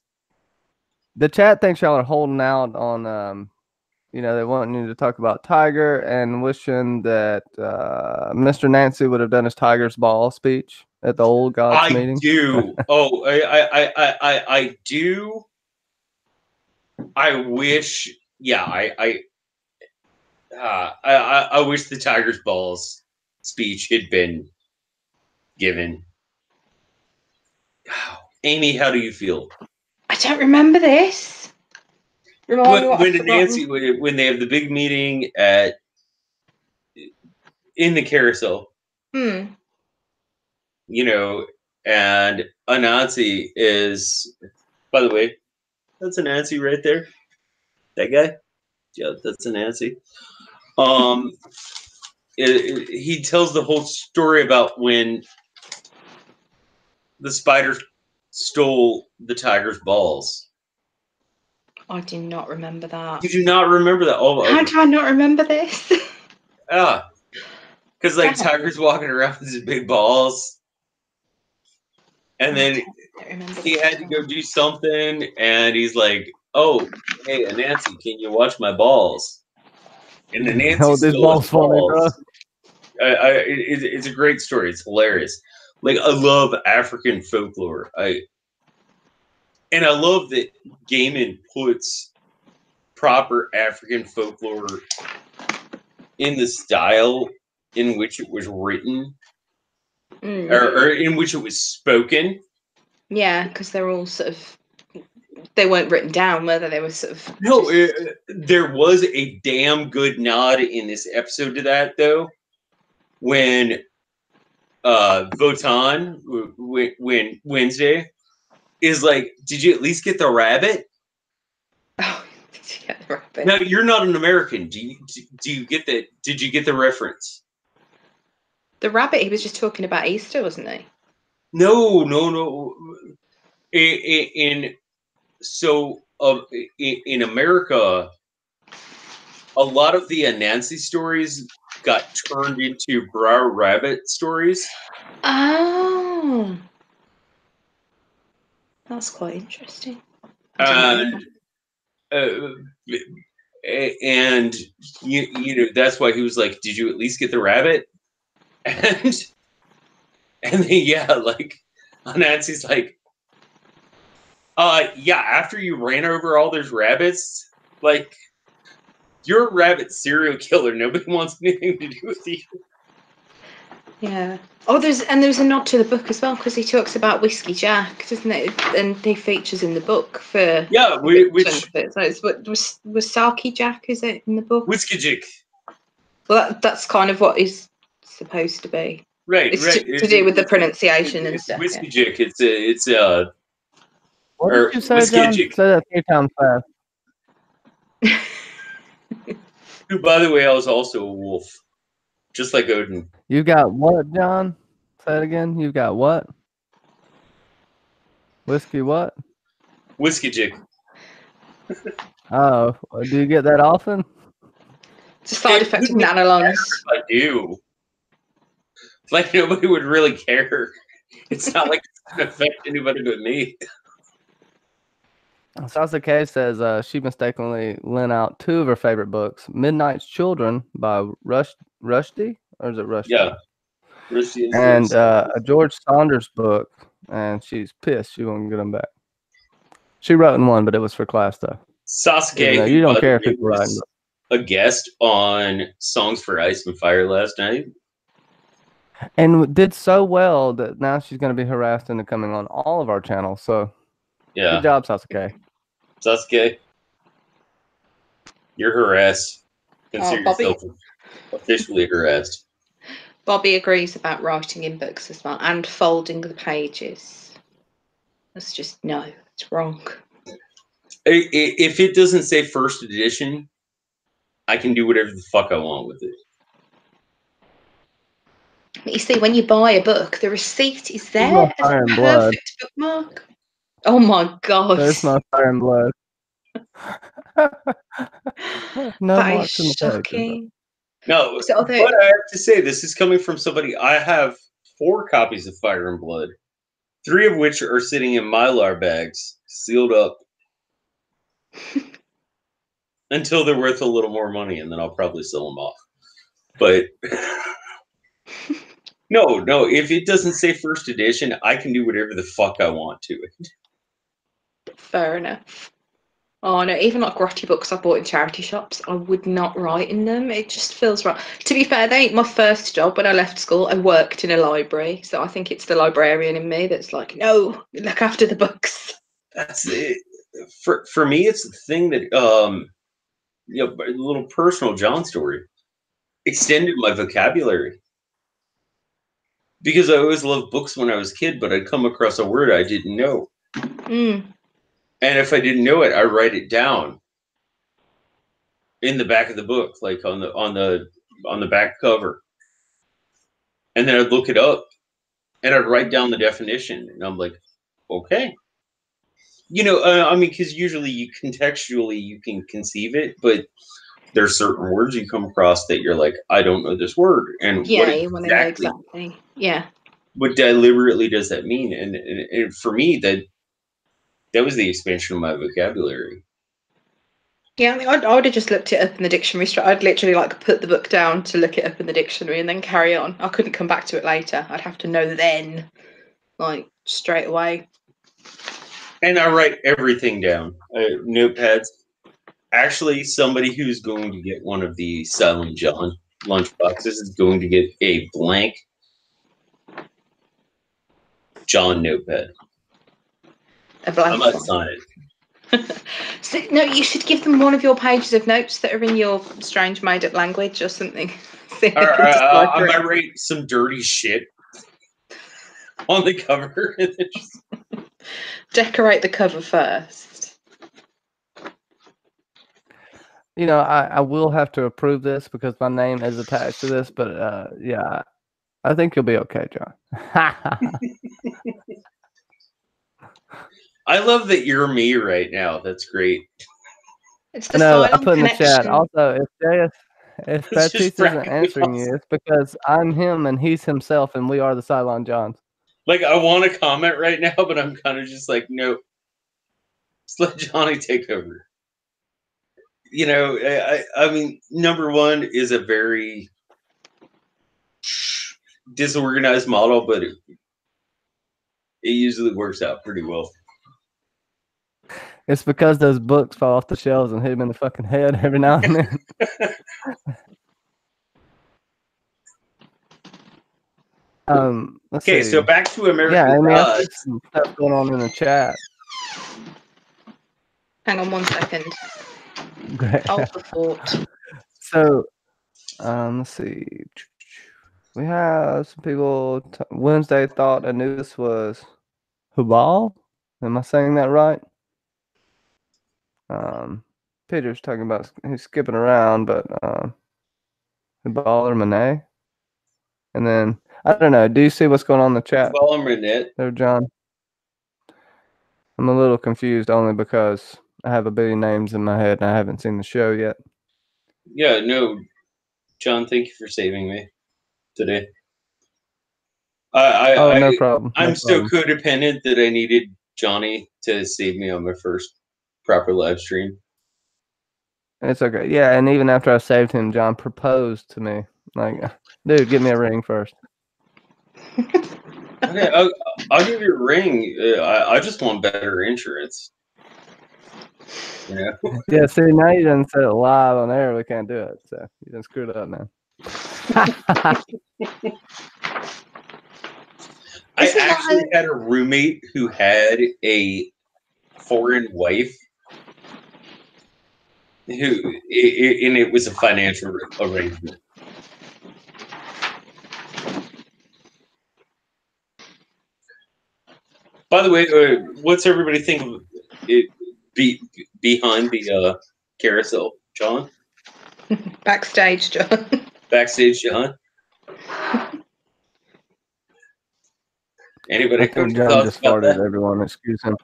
The chat thinks y'all are holding out on they want you to talk about Tiger and wishing that Mr. Nancy would have done his Tiger's Ball speech at the old Gods meeting. I do. Oh, I do. I wish. Yeah, I wish the Tiger's balls speech had been given. Amy, how do you feel? I don't remember this. Remind me what I've Nancy, forgotten. when they have the big meeting in the carousel, Hmm. you know, and Anansi is, by the way, that's Anansi right there. That guy, yeah, that's Anansi. He tells the whole story about when the spider stole the tiger's balls. I do not remember that. You do not remember that? Oh, How do I not remember this? because like Tiger's walking around with his big balls, and then he had to go do something, and he's like, "Oh, hey, Nancy, can you watch my balls?" And then Nancy Oh, this stole his ball's funny, bro. It's a great story. It's hilarious. Like I love African folklore. I love that Gaiman puts proper African folklore in the style in which it was written, or in which it was spoken. Yeah, because they're all sort of, they weren't written down, whether they were sort of. No, there was a damn good nod in this episode to that, though, when Votan, when Wednesday is like, "Did you at least get the rabbit?" Oh, did you get the rabbit? Now you're not an American. Do you get that? Did you get the reference? The rabbit. He was just talking about Easter, wasn't he? No. In America, a lot of the Anansi stories got turned into Brer Rabbit stories. Oh, that's quite interesting. And and you know that's why he was like, "Did you at least get the rabbit?" And then yeah, like Anansi's like, yeah, after you ran over all those rabbits, like you're a rabbit serial killer. Nobody wants anything to do with you." Yeah. Oh, there's a nod to the book as well, because he talks about Whiskey Jack, doesn't it? And he features in the book for which so it's what was Saki Jack, is it, in the book? Whiskey. Well, that's kind of what he's supposed to be. Right. It's to do with the pronunciation and It's stuff. Whiskey Yeah. Jick. It's What or did you say, Whiskey John? Jick. Say that 3 times fast. Who, by the way, I was also a wolf, just like Odin. You got what, John? Say it again. You got what? Whiskey what? Whiskey Jick. Oh, do you get that often? It's a side effect of nanolons. I do. Like nobody would really care. It's not like it's gonna affect anybody but me. Salsa K says she mistakenly lent out 2 of her favorite books, Midnight's Children by Rushdie, or is it Rushdie? Yeah. And a George Saunders book, and she's pissed she won't get them back. She wrote in one, but it was for class stuff. Sasuke, You don't care if people writing. A guest on Songs for Ice and Fire last night. And did so well that now she's going to be harassed into coming on all of our channels. So, yeah. Good job, Sasuke. Sasuke, you're harassed. Consider yourself officially harassed. Bobby agrees about writing in books as well and folding the pages. That's just no, it's wrong. If it doesn't say first edition, I can do whatever the fuck I want with it. But you see, when you buy a book, the receipt is there as a perfect bookmark. Oh my god! There's my Fire and Blood. No that marks is in the shocking. No, but I have to say, this is coming from somebody. I have 4 copies of Fire and Blood, 3 of which are sitting in Mylar bags, sealed up, until they're worth a little more money, and then I'll probably sell them off. But no, if it doesn't say first edition, I can do whatever the fuck I want to it. Fair enough. Oh no, even like grotty books I bought in charity shops, I would not write in them. It just feels right. To be fair, they ain't my first job. When I left school, I worked in a library, so I think it's the librarian in me that's like, no, look after the books. That's it. For me, it's the thing that a little personal John story extended my vocabulary because I always loved books when I was a kid, but I'd come across a word I didn't know, Mm. and if I didn't know it, I write it down in the back of the book, like on the back cover, and then I'd look it up and I'd write down the definition, and I'm like, okay. I mean, because usually contextually you can conceive it, but there's certain words you come across that you're like, I don't know this word, and Yeah, you want to know exactly. Yeah. What deliberately does that mean? And for me, that was the expansion of my vocabulary. Yeah, I mean, I would have just looked it up in the dictionary. I'd literally like put the book down to look it up in the dictionary and then carry on. I couldn't come back to it later. I'd have to know then, like straight away. And I write everything down. Notepads. Actually, somebody who's going to get one of the Silent John lunchboxes is going to get a blank John notepad. A blank I might one. sign it. So, no, you should give them one of your pages of notes that are in your strange made-up language or something. I might write some dirty shit on the cover. And then just... Decorate the cover first. I will have to approve this because my name is attached to this, but yeah, I think you'll be okay, John. I love that you're me right now. That's great. It's the No, I silent put in the connection. chat. Also, if Baptiste isn't answering you, it's because I'm him and he's himself, and we are the Cylon Johns. Like, I want to comment right now, but I'm kind of just like, no. Just let Johnny take over. I mean, number one is a very disorganized model, but it usually works out pretty well. It's because those books fall off the shelves and hit him in the fucking head every now and then. Let's Okay, see. so back to American Yeah, I mean, I Gods. see some stuff going on in the chat. Hang on 1 second. Great. Hold the fort. So, let's see. We have some people. Wednesday thought Anubis was Hubal. Am I saying that right? Peter's talking about he's skipping around, but Hubal or Monet. And then I don't know. Do you see what's going on in the chat? Well, I'm Renette. There, John. I'm a little confused only because I have a billion names in my head and I haven't seen the show yet. Yeah, no, John, thank you for saving me today. No problem. I'm so codependent that I needed Johnny to save me on my first proper live stream. It's okay. Yeah, and even after I saved him, John proposed to me. Like, dude, give me a ring first. Okay, I'll give you a ring. I just want better insurance. Yeah, see, now you done said it live on air. We can't do it. So you done screwed it up, man. I actually had a roommate who had a foreign wife and it was a financial arrangement. By the way, what's everybody think of it behind the carousel, John? Backstage, John. Backstage, John. Anybody? I think John just farted. Everyone, excuse him.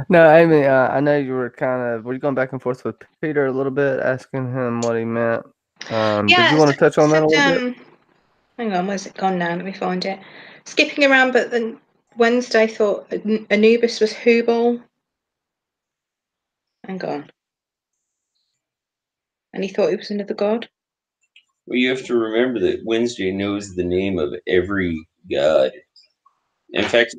No, Amy, I know you were were you going back and forth with Peter a little bit, asking him what he meant? Did you want to touch on that a little bit? Hang on, where's it gone now? Let me find it. Skipping around, but then Wednesday thought Anubis was Hubal. Hang on. And he thought he was another god? Well, you have to remember that Wednesday knows the name of every god. In fact,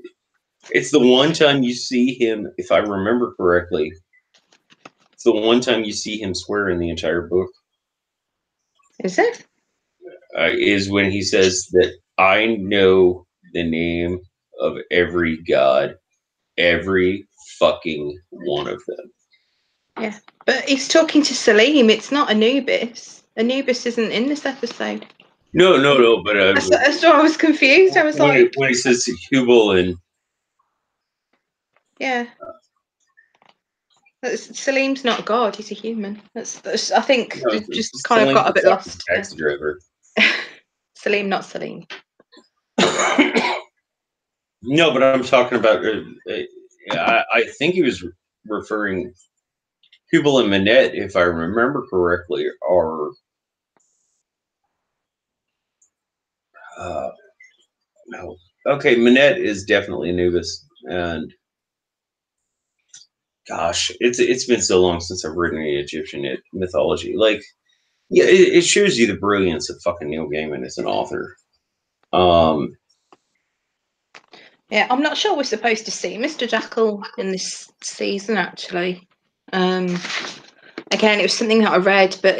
It's the one time you see him, if I remember correctly. It's the one time you see him swear in the entire book. Is it? Is when he says that I know the name of every god, every fucking one of them. Yeah, but he's talking to Salim. It's not Anubis. Anubis isn't in this episode. No, but That's why I was confused. I was like, when he says Hubal and yeah. Salim's not God, he's a human. That's I think no, they've just kind of got a bit lost. Taxi driver. Salim, not Salim. No, but I'm talking about. I think he was referring Hubal and Manette, if I remember correctly, are. No. Okay, Manette is definitely Anubis, and gosh, it's been so long since I've read any Egyptian mythology. Like, yeah, it shows you the brilliance of fucking Neil Gaiman as an author. Yeah, I'm not sure we're supposed to see Mr. Jackal in this season. Actually, again, it was something that I read, but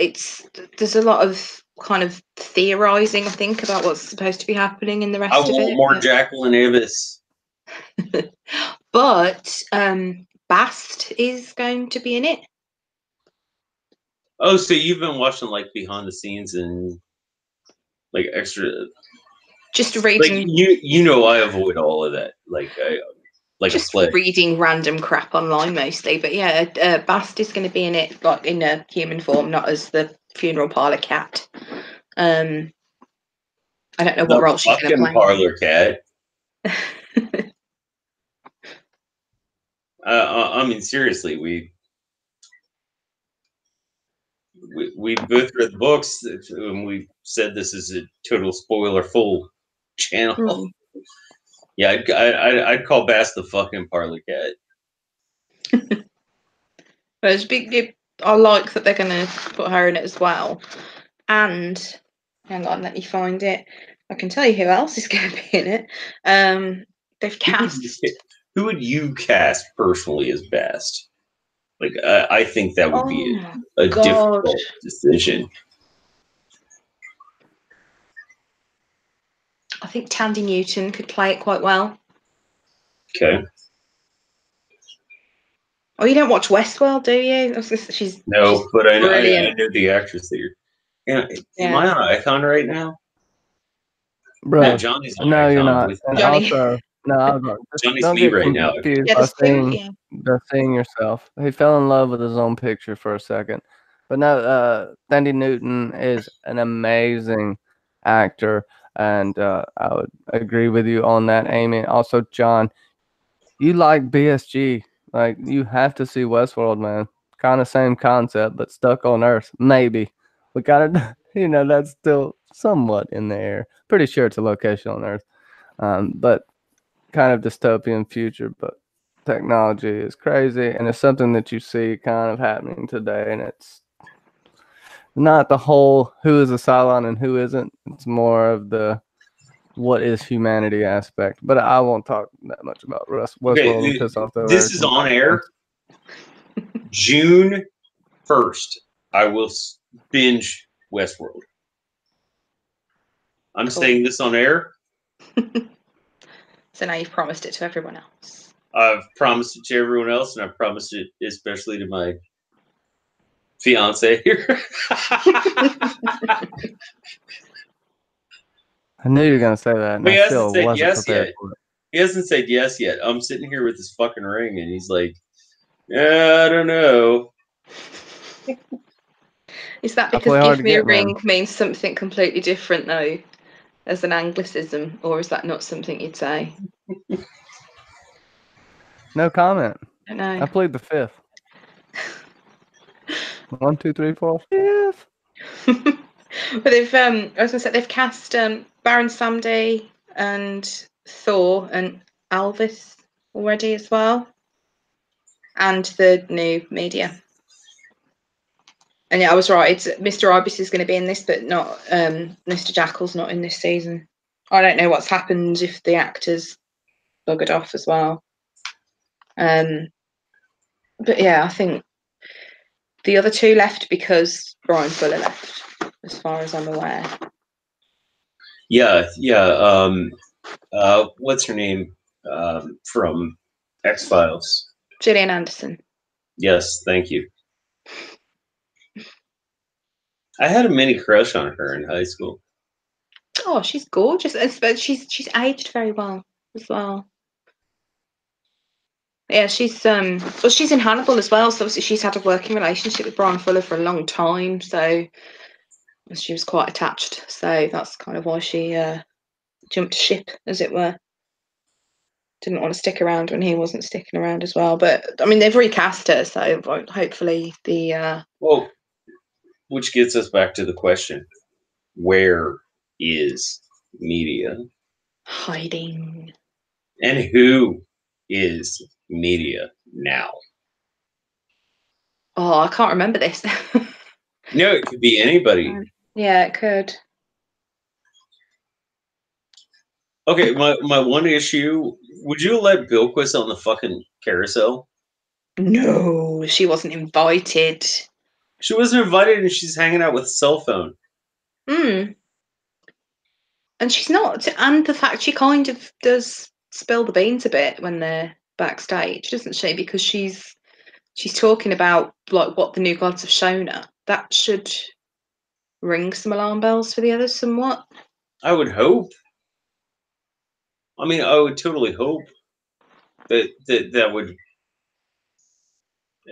there's a lot of kind of theorizing, I think, about what's supposed to be happening in the rest I of want it. more Jackal and Ibis. But Bast is going to be in it. Oh, so you've been watching like behind the scenes and like extra, just like reading. You know, I avoid all of that. Just reading random crap online mostly, but yeah, Bast is going to be in it, like in a human form, not as the funeral parlor cat. I don't know what role she's going to play. Parlor cat. I mean, seriously, we both read the books, and we said this is a total spoiler full channel. Mm. Yeah, I'd call Bass the fucking parlor cat. I like that they're going to put her in it as well. And hang on, let me find it. I can tell you who else is going to be in it. They've cast. Who would you cast personally as Bast? Like, I think that would be a difficult decision. I think Tandy Newton could play it quite well. Okay. Oh, you don't watch Westworld, do you? She's but I know the actress that you're. Am I on Icon right now? Bro, no, Johnny's on no, Icon. you're not. And Johnny. also, no, I was Johnny's don't me get right now. confused Yeah, by seeing yourself. He fell in love with his own picture for a second. But no, Tandy Newton is an amazing actor, and I would agree with you on that, Amy. Also, John, you like BSG. Like, you have to see Westworld, man. Kind of same concept, but stuck on Earth. Maybe. We got to, that's still somewhat in the air. Pretty sure it's a location on Earth. But kind of dystopian future, but technology is crazy, and it's something that you see kind of happening today, and it's not the whole who is a Cylon and who isn't. It's more of the what is humanity aspect. But I won't talk that much about Westworld and piss off the This is on air June 1st. I will binge Westworld. I'm saying this on air. So now you've promised it to everyone else. I've promised it to everyone else, and I've promised it especially to my fiance here. I knew you were gonna say that, and I still wasn't prepared for it. He hasn't said yes yet. I'm sitting here with this fucking ring, and he's like, I don't know. Is that because give me a ring means something completely different, though, as an Anglicism, or is that not something you'd say? No comment. I don't know. I plead the fifth. 1, 2, 3, 4, 5. But they've I was gonna say they've cast Baron Samedi and Thor and Alvis already as well, and the new media. And yeah, I was right. It's Mr. Ibis is going to be in this, but not Mr. Jackal's not in this season. I don't know what's happened if the actors buggered off as well. But yeah, I think the other two left because Brian Fuller left, as far as I'm aware. Yeah. What's her name from X-Files? Gillian Anderson. Yes, thank you. I had a mini crush on her in high school. Oh, she's gorgeous. But she's aged very well as well. Yeah, she's she's in Hannibal as well, so obviously she's had a working relationship with Brian Fuller for a long time, so she was quite attached. So that's kind of why she jumped ship, as it were. Didn't want to stick around when he wasn't sticking around as well. But I mean, they've recast her, so hopefully the Well, which gets us back to the question: where is media, hiding. and who is media now? Oh, I can't remember this. No, it could be anybody. Yeah, it could. Okay, my one issue: would you let Bilquis on the fucking carousel? No, she wasn't invited. She wasn't invited, and she's hanging out with a cell phone. And she's not. And the fact she kind of does spill the beans a bit when they're backstage, doesn't she? Because she's talking about like what the new gods have shown her. That should ring some alarm bells for the others somewhat. I would hope. I mean, I would totally hope that would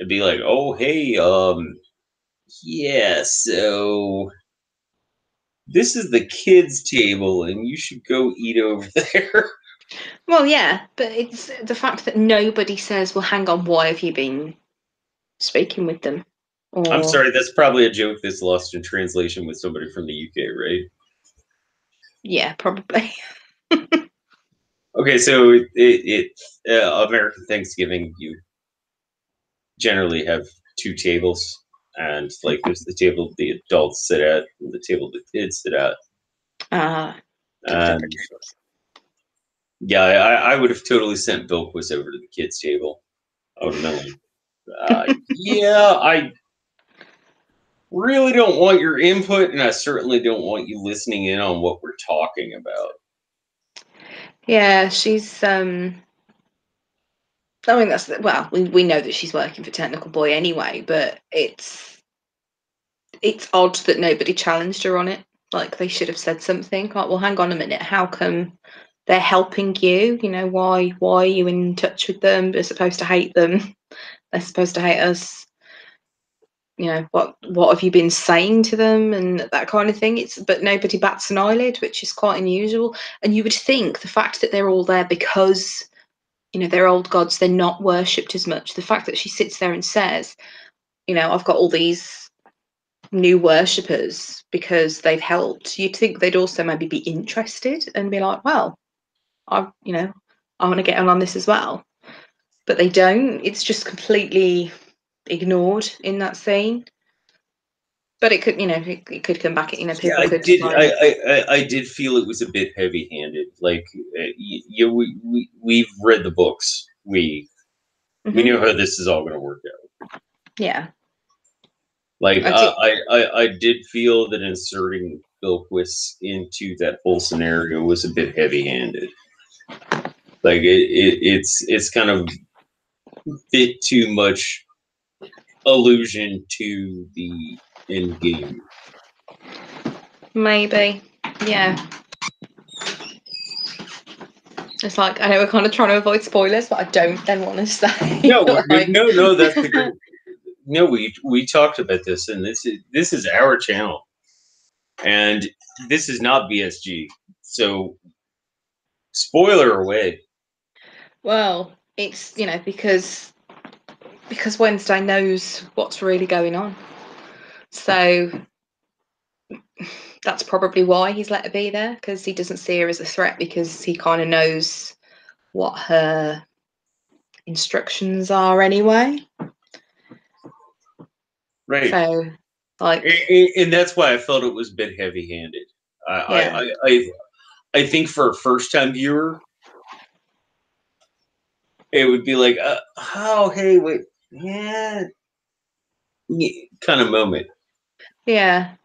be like, oh, hey, yeah, so this is the kids' table, and you should go eat over there. Well, yeah, but it's the fact that nobody says, well, hang on, why have you been speaking with them? Or, I'm sorry, that's probably a joke that's lost in translation with somebody from the UK, right? Yeah, probably. Okay, so American Thanksgiving, you generally have two tables, and like there's the table the adults sit at, and the table the kids sit at. And yeah, I would have totally sent Bilquis over to the kids' table. I would have been like, yeah, I really don't want your input, and I certainly don't want you listening in on what we're talking about. Yeah, she's I mean that's well, we know that she's working for Technical Boy anyway, but it's odd that nobody challenged her on it. Like they should have said something. Like, well, hang on a minute, how come they're helping you? You know, why are you in touch with them? They're supposed to hate them. They're supposed to hate us. You know, what have you been saying to them and that kind of thing. But nobody bats an eyelid, which is quite unusual. And you would think the fact that they're all there because, you know, they're old gods, they're not worshipped as much. The fact that she sits there and says, you know, I've got all these new worshippers because they've helped, you'd think they'd also maybe be interested and be like, well, I want to get on this as well. But they don't. It's just completely ignored in that scene. But it could, you know, it could come back. You know, people could. I did feel it was a bit heavy-handed. Like, we've read the books. We know how this is all going to work out. Yeah. Like, I did feel that inserting Bilquis into that whole scenario was a bit heavy-handed. Like, it's kind of a bit too much allusion to the end game. Maybe. Yeah. It's like, I know we're kind of trying to avoid spoilers, but I don't then want to say. No, like... no, that's the great. No, we talked about this, and this is our channel, and this is not BSG. So, spoiler away. Well, it's, you know, because Wednesday knows what's really going on, so that's probably why he's let her be there, because he doesn't see her as a threat, because he kind of knows what her instructions are anyway. Right. So, like, and that's why I felt it was a bit heavy-handed. I think for a first-time viewer, it would be like, oh, hey, wait, kind of moment. Yeah.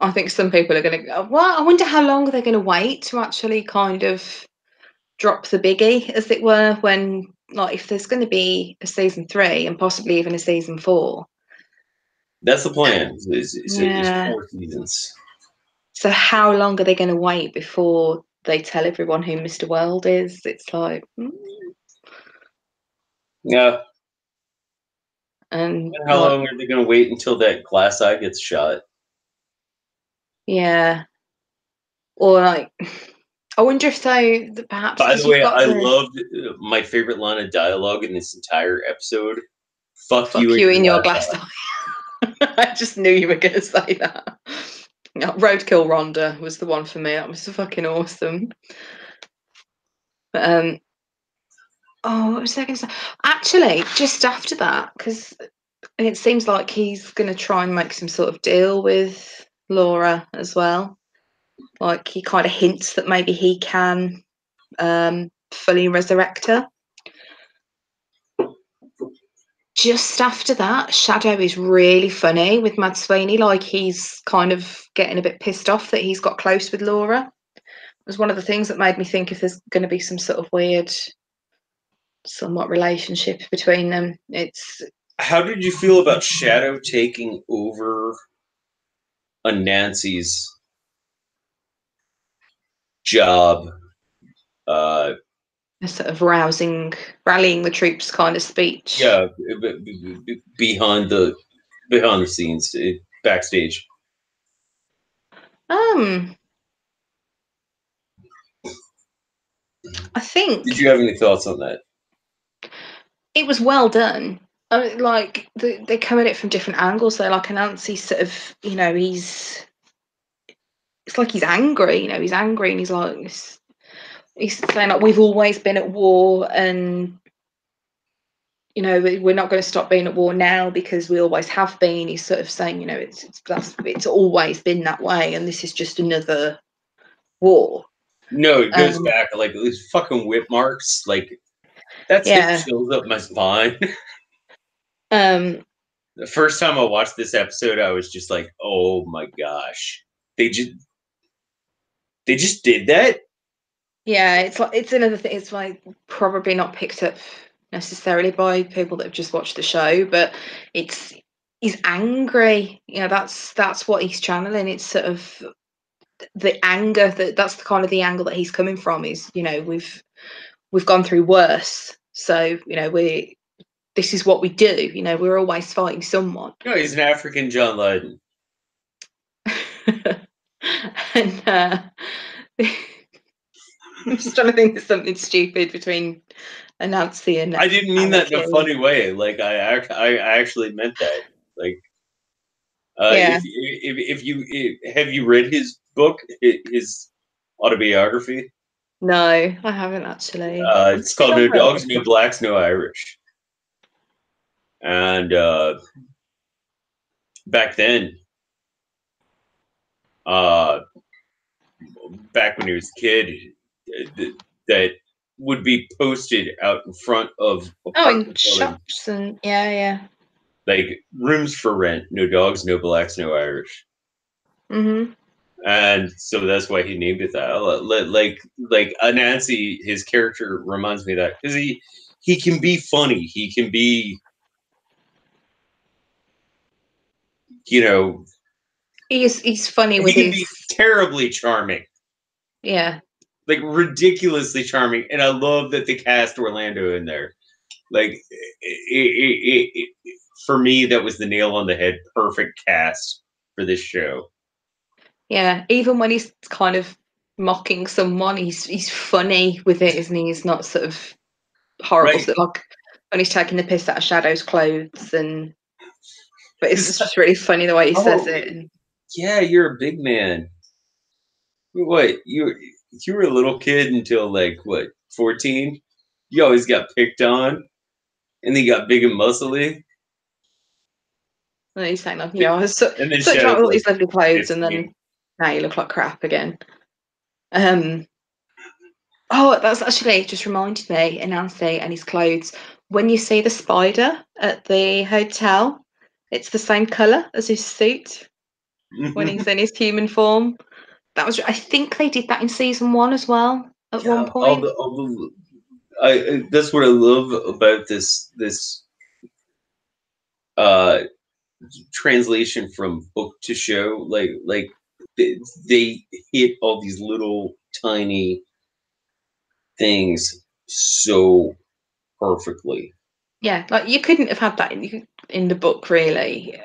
I think some people are going to go, well, I wonder how long they're going to wait to actually kind of drop the biggie, as it were, when, like, if there's going to be a season 3 and possibly even a season 4. That's the plan. It's Yeah. 4 seasons. So how long are they going to wait before they tell everyone who Mr. World is? It's like, Yeah. and How long are they going to wait until that glass eye gets shot? Yeah. Or like, I wonder if perhaps By because the you've way, got I loved my favorite line of dialogue in this entire episode. Fuck you you in your glass glass eye. eye. I just knew you were going to say that. Yeah, Roadkill Rhonda was the one for me. That was fucking awesome. But what was I going to say? Actually, just after that, because it seems like he's going to try and make some sort of deal with Laura as well. Like, he kind of hints that maybe he can fully resurrect her. Just after that, Shadow is really funny with Mad Sweeney. Like, he's kind of getting a bit pissed off that he's got close with Laura. It was one of the things that made me think if there's going to be some sort of weird, somewhat relationship between them. How did you feel about Shadow taking over Nancy's job? A sort of rallying the troops kind of speech. Yeah, behind the scenes, backstage. I think. Did you have any thoughts on that? It was well done. I mean, like, they come at it from different angles. So, like, Anansi sort of, it's like he's angry. He's angry, and he's like, he's saying like, we've always been at war, and we're not going to stop being at war now because we always have been. He's sort of saying, it's always been that way, and this is just another war. No, it goes back like these fucking whip marks. Like, that sent chills up my spine. The first time I watched this episode, I was just like, "Oh my gosh, they just did that." Yeah, it's another thing. It's like probably not picked up necessarily by people that have just watched the show, but he's angry. That's what he's channeling. It's sort of the anger that's the kind of the angle that he's coming from. Is we've gone through worse, so this is what we do. We're always fighting someone. No, he's an African John Lydon. And I'm just trying to think of something stupid between Anansi and. I didn't mean that in a funny way. Like, I actually meant that. Like, if you have you read his book, his autobiography? No, I haven't actually. It's called No Dogs, No Blacks, No Irish. And back then, back when he was a kid, that would be posted out in front of in shops and yeah. Like, rooms for rent, no dogs, no blacks, no Irish. Mm-hmm. And so that's why he named it that. Like Anansi, his character reminds me of that because he can be funny. He can be, he's funny with he can his. be terribly charming. Yeah. Like, ridiculously charming, and I love that they cast Orlando in there. Like, for me, that was the nail on the head. Perfect cast for this show. Yeah, even when he's kind of mocking someone, he's funny with it, isn't he? He's not sort of horrible. Right. So, like when he's taking the piss out of Shadow's clothes, but it's just really funny the way he says it. Yeah, you're a big man. What, you were a little kid until, like, what, 14? You always got picked on, and then you got big and muscly. And he's saying like, I was such like all these lovely clothes, and then now you look like crap again. Oh, that's actually just reminded me, Anansi and his clothes. When you see the spider at the hotel, it's the same colour as his suit when he's in his human form. That was, I think they did that in season 1 as well at one Yeah, point. that's what I love about this uh translation from book to show. Like they hit all these little tiny things so perfectly. Yeah, like you couldn't have had that in the book, really.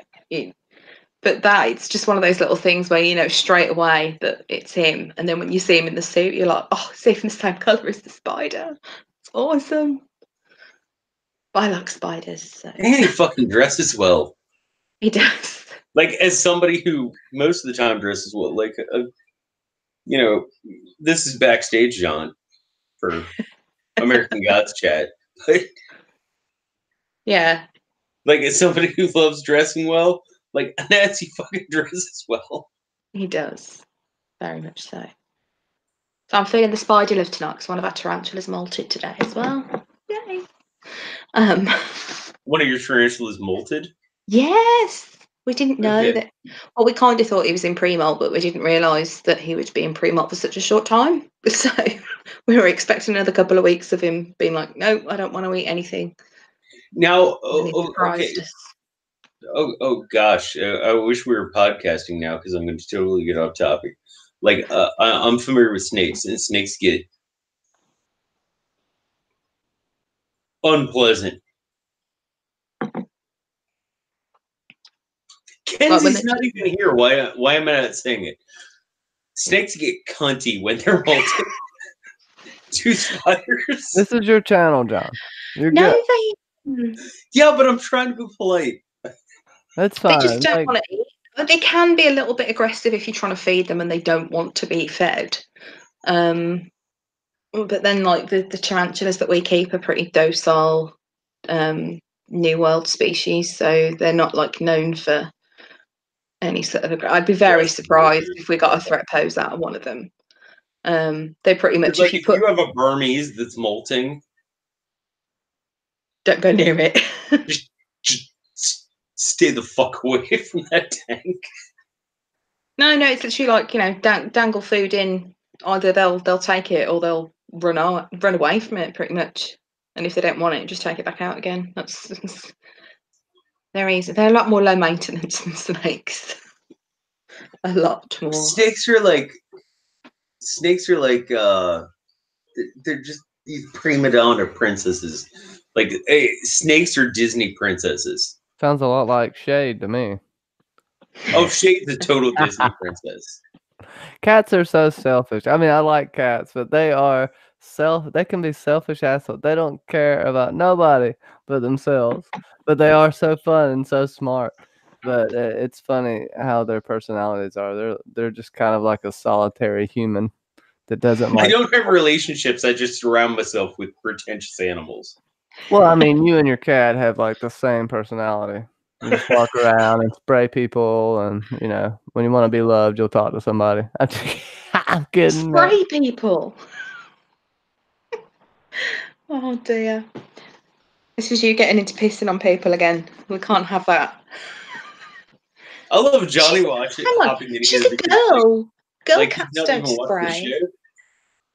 But that it's just one of those little things where you know straight away that it's him, and then when you see him in the suit, you're like, oh, it's even the same colour as the spider. It's awesome. But I like spiders, so And he fucking dresses well. he does. Like, as somebody who most of the time dresses well, like, you know, this is backstage, John, for American Gods chat. But, Yeah, like, as somebody who loves dressing well, like, Nancy fucking dresses well. he does. Very much so. So I'm feeling the spider live tonight because one of our tarantulas molted today as well. Yay. Um, One of your tarantulas molted. yes, we didn't know Okay. that. Well, we kind of thought he was in pre-molt, but we didn't realise that he would be in pre-molt for such a short time. So we were expecting another couple of weeks of him being like, no, I don't want to eat anything. Now, And he surprised okay. us. Oh gosh, I wish we were podcasting now because I'm going to totally get off topic. Like, I'm familiar with snakes, and snakes get unpleasant. Like when Kenzie's they not even here. Why am I not saying it? Snakes get cunty when they're molted. Two spiders. This is your channel, John. You're no, good. Yeah, but I'm trying to be polite. That's they just fine. don't Like, want to eat. But they can be a little bit aggressive if you're trying to feed them and they don't want to be fed. But then, like the tarantulas that we keep are pretty docile, New World species, so they're not like known for any sort of. I'd be very surprised if we got a threat pose out of one of them. They pretty much, Like, if you if put, you have a Burmese that's molting, don't go near it. just stay the fuck away from that tank. No, it's literally like dangle food in. Either they'll take it or they'll run away from it, pretty much. And if they don't want it, just take it back out again. That's they're easy. They're a lot more low maintenance than snakes. A lot more. Snakes are like they're just these prima donna princesses. Like, snakes are Disney princesses. sounds a lot like Shade to me. Oh, Shade's a total Disney princess. Cats are so selfish. I mean, I like cats, but they are they can be selfish assholes. They don't care about nobody but themselves. But they are so fun and so smart. But it's funny how their personalities are. They're just kind of like a solitary human that doesn't I like. don't have relationships. I just surround myself with pretentious animals. Well, I mean, you and your cat have like the same personality. You just walk around and spray people, and when you want to be loved, you'll talk to somebody. I'm kidding, man. Spray people. Oh dear. This is you getting into pissing on people again. We can't have that. I love Johnny Watch Hang on, hopping in she's here a because girl. Girl like he's cats not don't even watching the spray. show.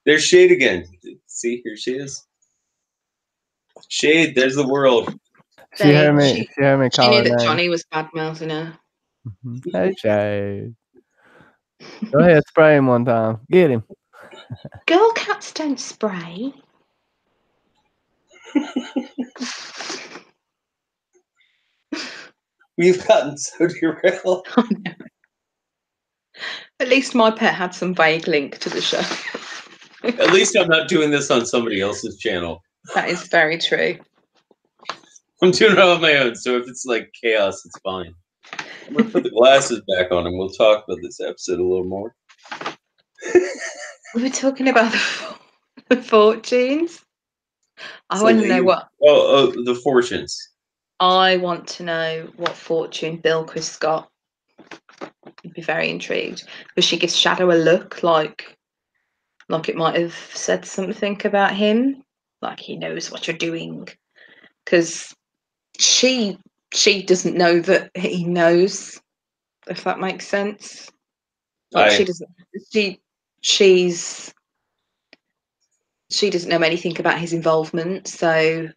There's Shade again. See, here she is. Shade, there's the world. She heard me. She She heard me she call knew her that name. Johnny was bad mouthing her. Hey, Shade. Go ahead, spray him one time. Get him. Girl cats don't spray. We've gotten so derailed. Oh, no. At least my pet had some vague link to the show. At least I'm not doing this on somebody else's channel. That is very true. I'm doing it on my own, so if it's like chaos, it's fine. I'm gonna put the glasses back on and we'll talk about this episode a little more. We were talking about the fortunes. I want to know what. Oh, the fortunes. I want to know what fortune Bilquis got. I'd be very intrigued. Because she gives Shadow a look like Like it might have said something about him, like he knows what you're doing, because she doesn't know that he knows, if that makes sense. Like she doesn't she doesn't know anything about his involvement, so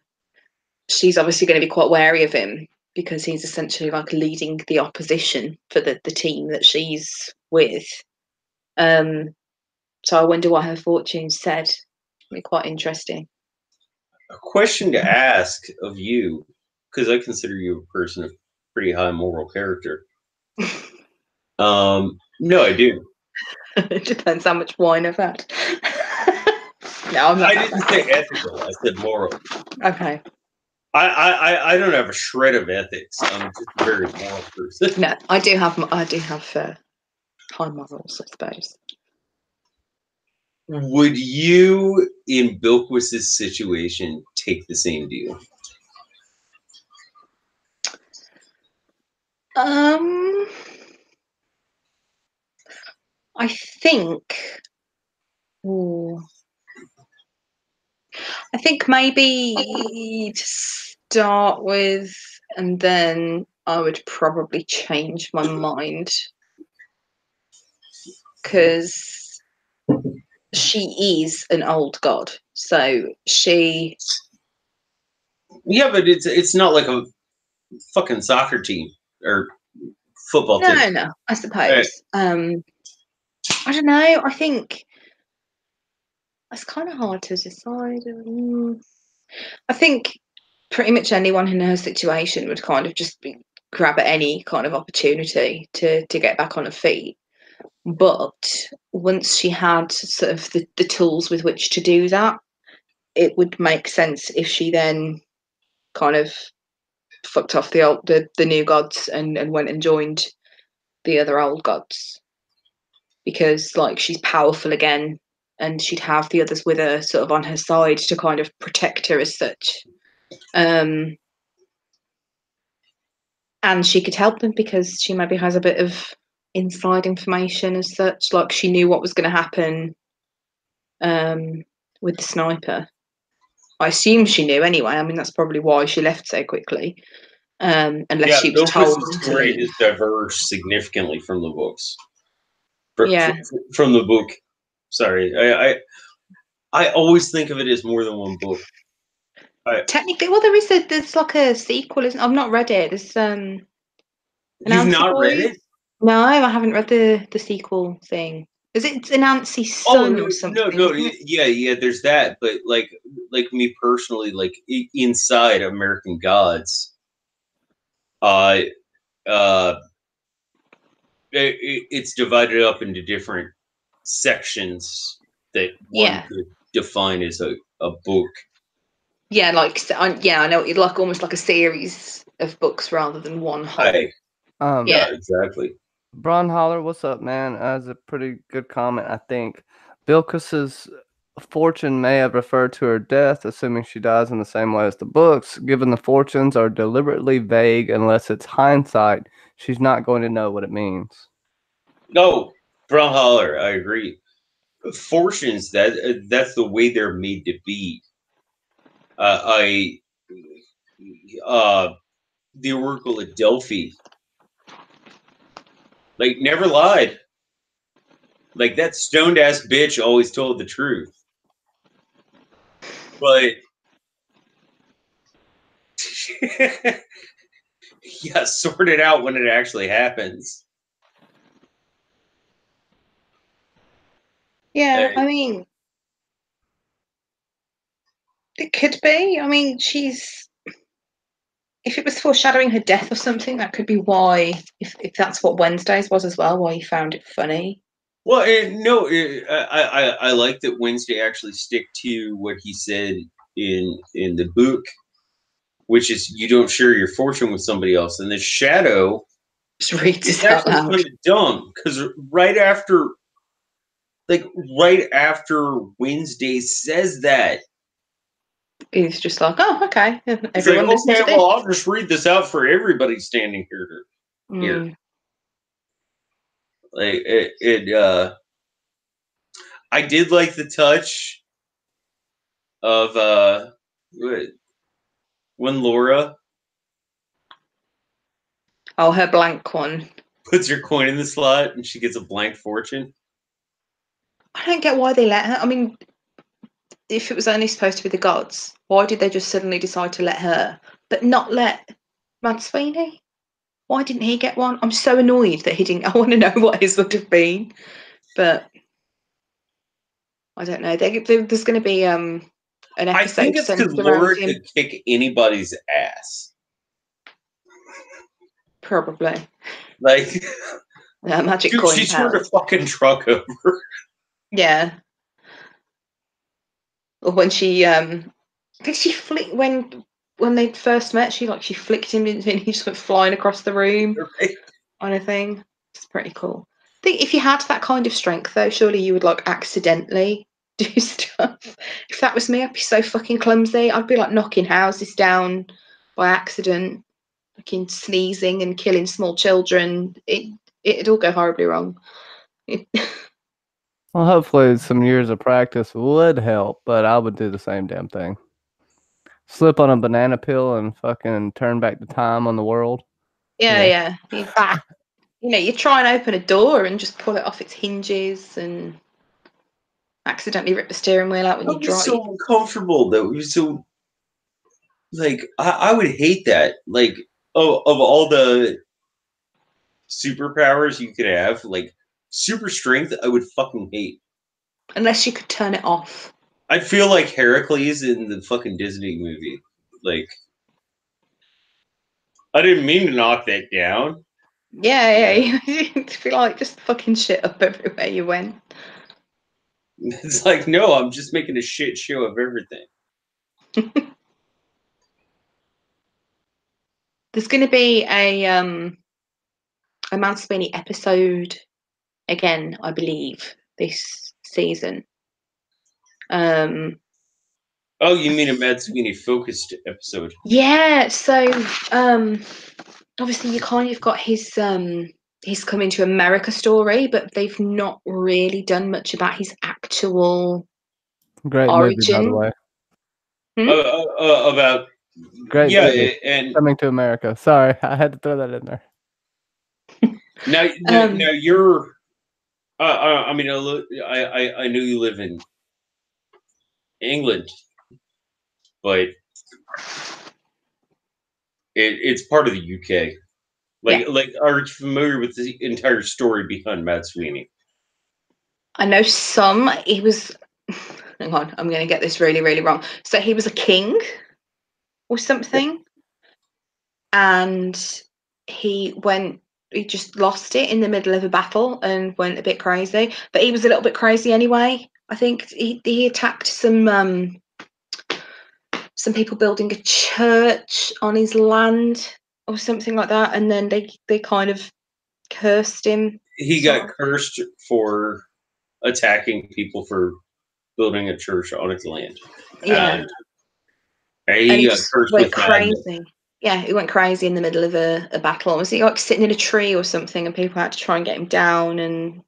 she's obviously going to be quite wary of him because he's essentially like leading the opposition for the team that she's with. So I wonder what her fortune said. It'll be quite interesting. A question to ask of you, because I consider you a person of pretty high moral character. No, I do. It depends how much wine I've had. No, I'm not. I didn't say ethical. I said moral. Okay. I don't have a shred of ethics. I'm just a very moral person. No, I do have high morals, I suppose. Would you, in Bilquis's situation, take the same deal? I think. Ooh, I think maybe to start with, and then I would probably change my mind because she is an old god, so she. Yeah, but it's not like a fucking soccer team or football team. No, I suppose. I don't know. I think it's kind of hard to decide. I think pretty much anyone in her situation would kind of just grab at any kind of opportunity to get back on her feet. But once she had sort of the tools with which to do that, it would make sense if she then kind of fucked off the new gods and went and joined the other old gods, because like she's powerful again and she'd have the others with her sort of on her side to kind of protect her as such. And she could help them because she maybe has a bit of inside information as such, like she knew what was going to happen with the sniper. I assume she knew anyway. I mean, that's probably why she left so quickly, unless she was told to story leave. is diverged significantly from the books. Yeah. From the book. Sorry, I always think of it as more than one book. Technically, well, there's like a sequel, isn't? I've not read it. There's You've not read it? No, I haven't read the sequel thing. Is it Anansi's son or something? No, yeah, there's that. But like me personally, like inside American Gods, it's divided up into different sections that one could define as a book. Yeah, I know. It's like almost like a series of books rather than one whole. Yeah, exactly. Bronholler, what's up, man? That's a pretty good comment, I think. Bilquis's fortune may have referred to her death, assuming she dies in the same way as the books. Given the fortunes are deliberately vague unless it's hindsight, she's not going to know what it means. No, Bronholler, I agree. Fortunes, that's the way they're made to be. The Oracle at Delphi, like, never lied. Like, that stoned ass bitch always told the truth. But yeah, sort it out when it actually happens. Yeah, I mean, it could be. I mean, if it was foreshadowing her death or something, that could be why, if that's what Wednesdays was as well, why you found it funny. Well, I like that Wednesday actually stick to what he said in the book, which is you don't share your fortune with somebody else. And the Shadow just reads is it out actually loud. kind of dumb because right after Wednesday says that, he's just like, oh, okay. he's like, Everyone listen to this. well, I'll just read this out for everybody standing here. Like I did like the touch of when Laura her blank one. puts her coin in the slot and she gets a blank fortune. I don't get why they let her. I mean, if it was only supposed to be the gods, why did they just suddenly decide to let her, but not let Mad Sweeney? Why didn't he get one? I'm so annoyed that he didn't. I want to know what his would have been, but I don't know. There's going to be an episode I think it's because centered around Laura him. could kick anybody's ass. Probably. Like, magic dude, coin she turned a powers. fucking truck over. Yeah. Or when she I think she flicked when they first met, she flicked him and he just went flying across the room. Right? Kind of thing. It's pretty cool. I think if you had that kind of strength though, surely you would like accidentally do stuff. If that was me, I'd be so fucking clumsy. I'd be like knocking houses down by accident, fucking sneezing and killing small children. It'd all go horribly wrong. Well, hopefully some years of practice would help, but I would do the same damn thing. Slip on a banana peel and fucking turn back the time on the world. Yeah. You try and open a door and just pull it off its hinges and accidentally rip the steering wheel out when you That was drive. so uncomfortable though. It was so like I would hate that. Like of all the superpowers you could have, like super strength, I would fucking hate. Unless you could turn it off. I feel like Heracles in the fucking Disney movie. Like, I didn't mean to knock that down. Yeah. You feel like just fucking shit up everywhere you went. It's like, no, I'm just making a shit show of everything. There's going to be a Mad Sweeney episode again, I believe, this season. Oh, you mean a Mad Sweeney focused episode? Yeah. So obviously you kind of got his coming to America story, but they've not really done much about his actual Great origin. movie, by the way. About Great movie. and Coming to America. Sorry, I had to throw that in there. now you're. I mean, I know you live in England, but it's part of the UK. Like, are you familiar with the entire story behind Mad Sweeney? I know some. He was. Hang on, I'm going to get this really, really wrong. So he was a king or something, and he just lost it in the middle of a battle and went a bit crazy. But he was a little bit crazy anyway. I think he attacked some people building a church on his land or something like that, and then they kind of cursed him. He got cursed for attacking people for building a church on his land. Yeah. And he got cursed with crazy. madness. Yeah, he went crazy in the middle of a battle. Was he like sitting in a tree or something, and people had to try and get him down? And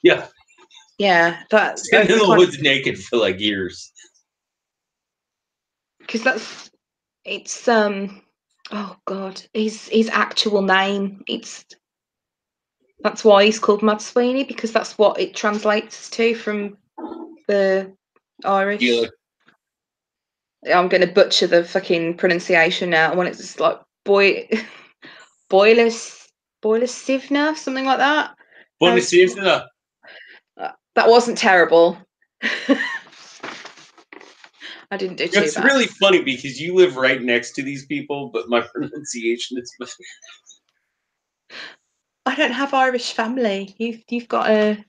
yeah, that sitting in the woods naked for like years. Because it's oh god, his actual name. That's why he's called Mad Sweeney, because that's what it translates to from the Irish. Yeah. I'm going to butcher the fucking pronunciation now. I want it to just like Boiler Sivna, something like that. That That wasn't terrible. I didn't do too bad. It's really funny because you live right next to these people, but my pronunciation is. I don't have Irish family. You've got a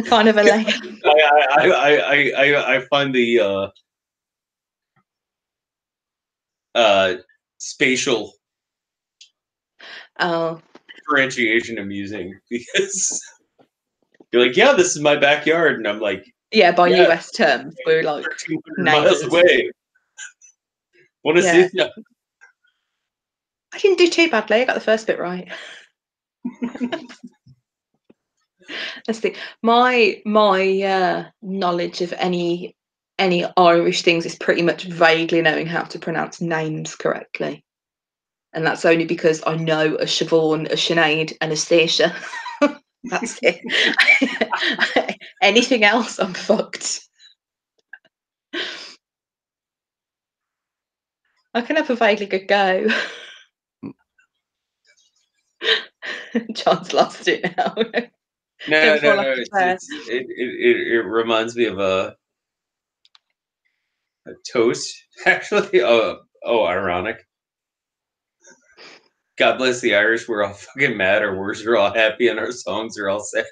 kind of a leg. I find the spatial differentiation amusing because you're like, yeah, this is my backyard, and I'm like, yeah, by US terms, we're like 200 miles away. Want to see? No. I didn't do too badly. I got the first bit right. That's the my knowledge of any Irish things is pretty much vaguely knowing how to pronounce names correctly, and that's only because I know a Siobhan, a Sinead, and a Stacia. That's it. Anything else, I'm fucked. I can have a vaguely good go. John's lost it now. No. It It reminds me of a toast, actually. Ironic. God bless the Irish. We're all fucking mad. Our words are all happy, and our songs are all sad.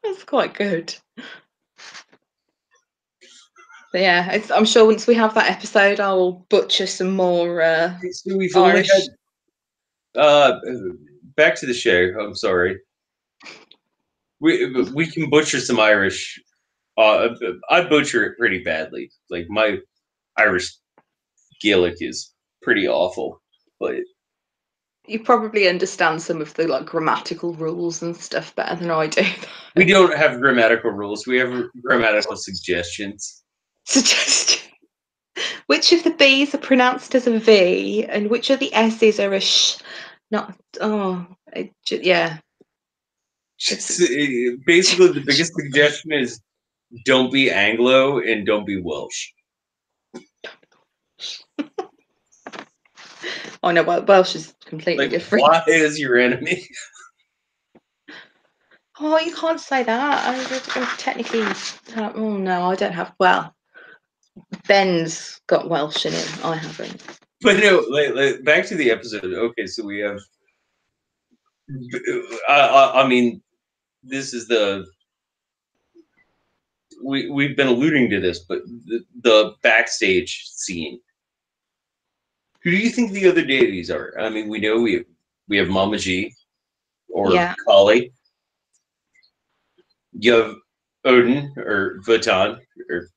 That's quite good. But yeah, I'm sure once we have that episode, I will butcher some more So we've Irish. only had back to the show. I'm sorry. We can butcher some Irish. I butcher it pretty badly. Like my Irish Gaelic is pretty awful, but You probably understand some of the like grammatical rules and stuff better than I do. we don't have grammatical rules. We have grammatical suggestions. Suggest which of the B's are pronounced as a V and which of the S's are a sh. Not yeah. Basically, the biggest suggestion is don't be Anglo and don't be Welsh. Oh no, Welsh is completely different. Why is your enemy? Oh, you can't say that. Technically, oh no, I don't have. Well, Ben's got Welsh in him. I haven't. But no, back to the episode. Okay, so we have. I mean, this is the. We've been alluding to this, but the backstage scene. Who do you think the other deities are? I mean, we know we have Mama G, or Kali. You have Odin or Votan, or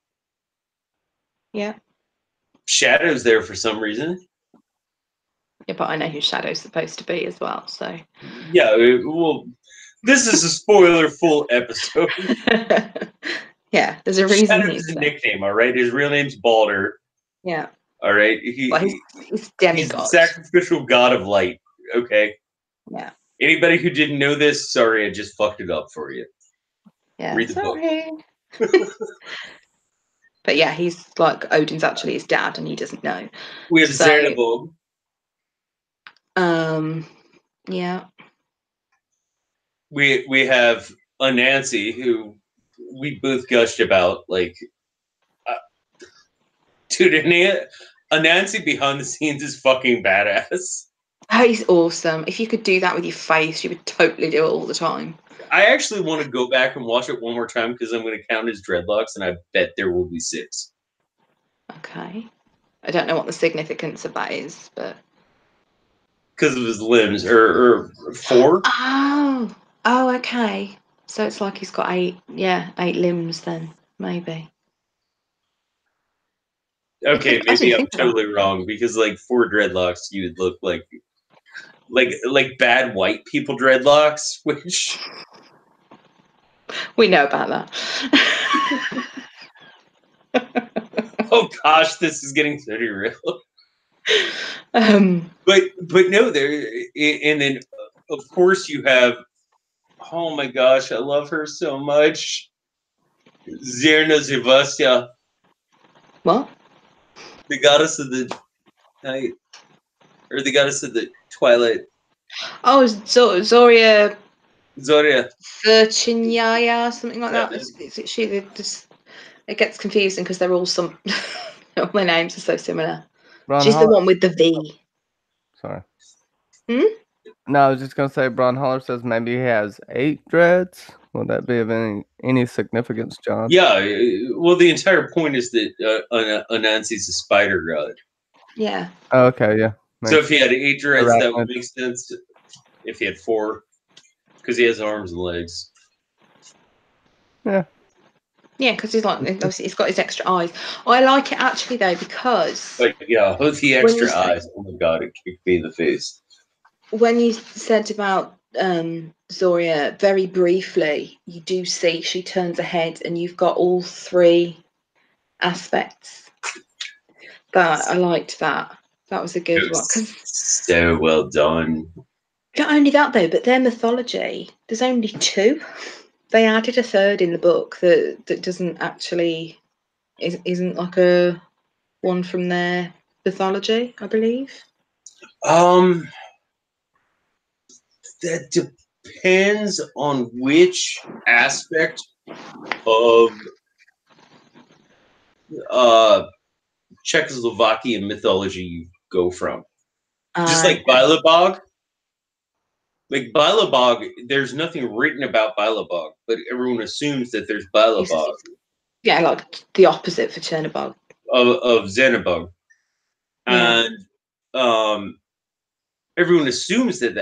Shadow's there for some reason. Yeah, but I know who Shadow's supposed to be as well. So yeah, well, this is a spoiler-full episode. Yeah, there's a reason Shadow's a nickname, all right. His real name's Balder. Yeah. All right. He's demigod. He's the sacrificial god of light. Okay. Yeah. Anybody who didn't know this, sorry, I just fucked it up for you. Yeah. Read the book. But yeah, he's like Odin's actually his dad, and he doesn't know. We have Xanabog. Yeah. We have Anansi, who we both gushed about. Like, dude, Anansi behind the scenes is fucking badass. Oh, he's awesome. If you could do that with your face, you would totally do it all the time. I actually want to go back and watch it one more time because I'm going to count his dreadlocks, and I bet there will be 6. Okay. I don't know what the significance of that is, but because of his limbs, or 4. Oh, okay. So it's like he's got 8 limbs then, maybe. Okay, maybe I'm totally wrong because like 4 dreadlocks, you would look like bad white people dreadlocks, which we know about that. Oh gosh, this is getting so real. But no, there, and then of course you have. Oh my gosh, I love her so much. Zerna Zivasya. What? The goddess of the night, or the goddess of the twilight. Oh, Zoria. Zoria. Virchinyaya, something like that. It gets confusing because they're all all their names are so similar. She's the one with the V. Sorry. No, I was just gonna say Bron Holler says maybe he has 8 dreads. Would that be of any significance, John? Yeah, well, the entire point is that Anansi's a spider god. Yeah. Oh, okay, yeah. So if he had 8 dreads, that would make sense. If he had 4, because he has arms and legs. Yeah. Yeah, because he's like, obviously he's got his extra eyes. I like it actually though because. But yeah, with the extra eyes, oh my god, it kicked me in the face. When you said about Zoria, very briefly, you do see she turns her head, and you've got all three aspects. But I liked that. That was a good It one. was 'Cause so well done. not only that though, but their mythology, there's only two. They added a third in the book that doesn't actually isn't like a one from their mythology, I believe. That depends on which aspect of Czechoslovakian mythology you go from. Just like Bilebog. Like Bilebog, there's nothing written about Bilebog, but everyone assumes that there's Bilebog. Yeah, like the opposite for Chernobog. Of Xenobog. Yeah. And everyone assumes that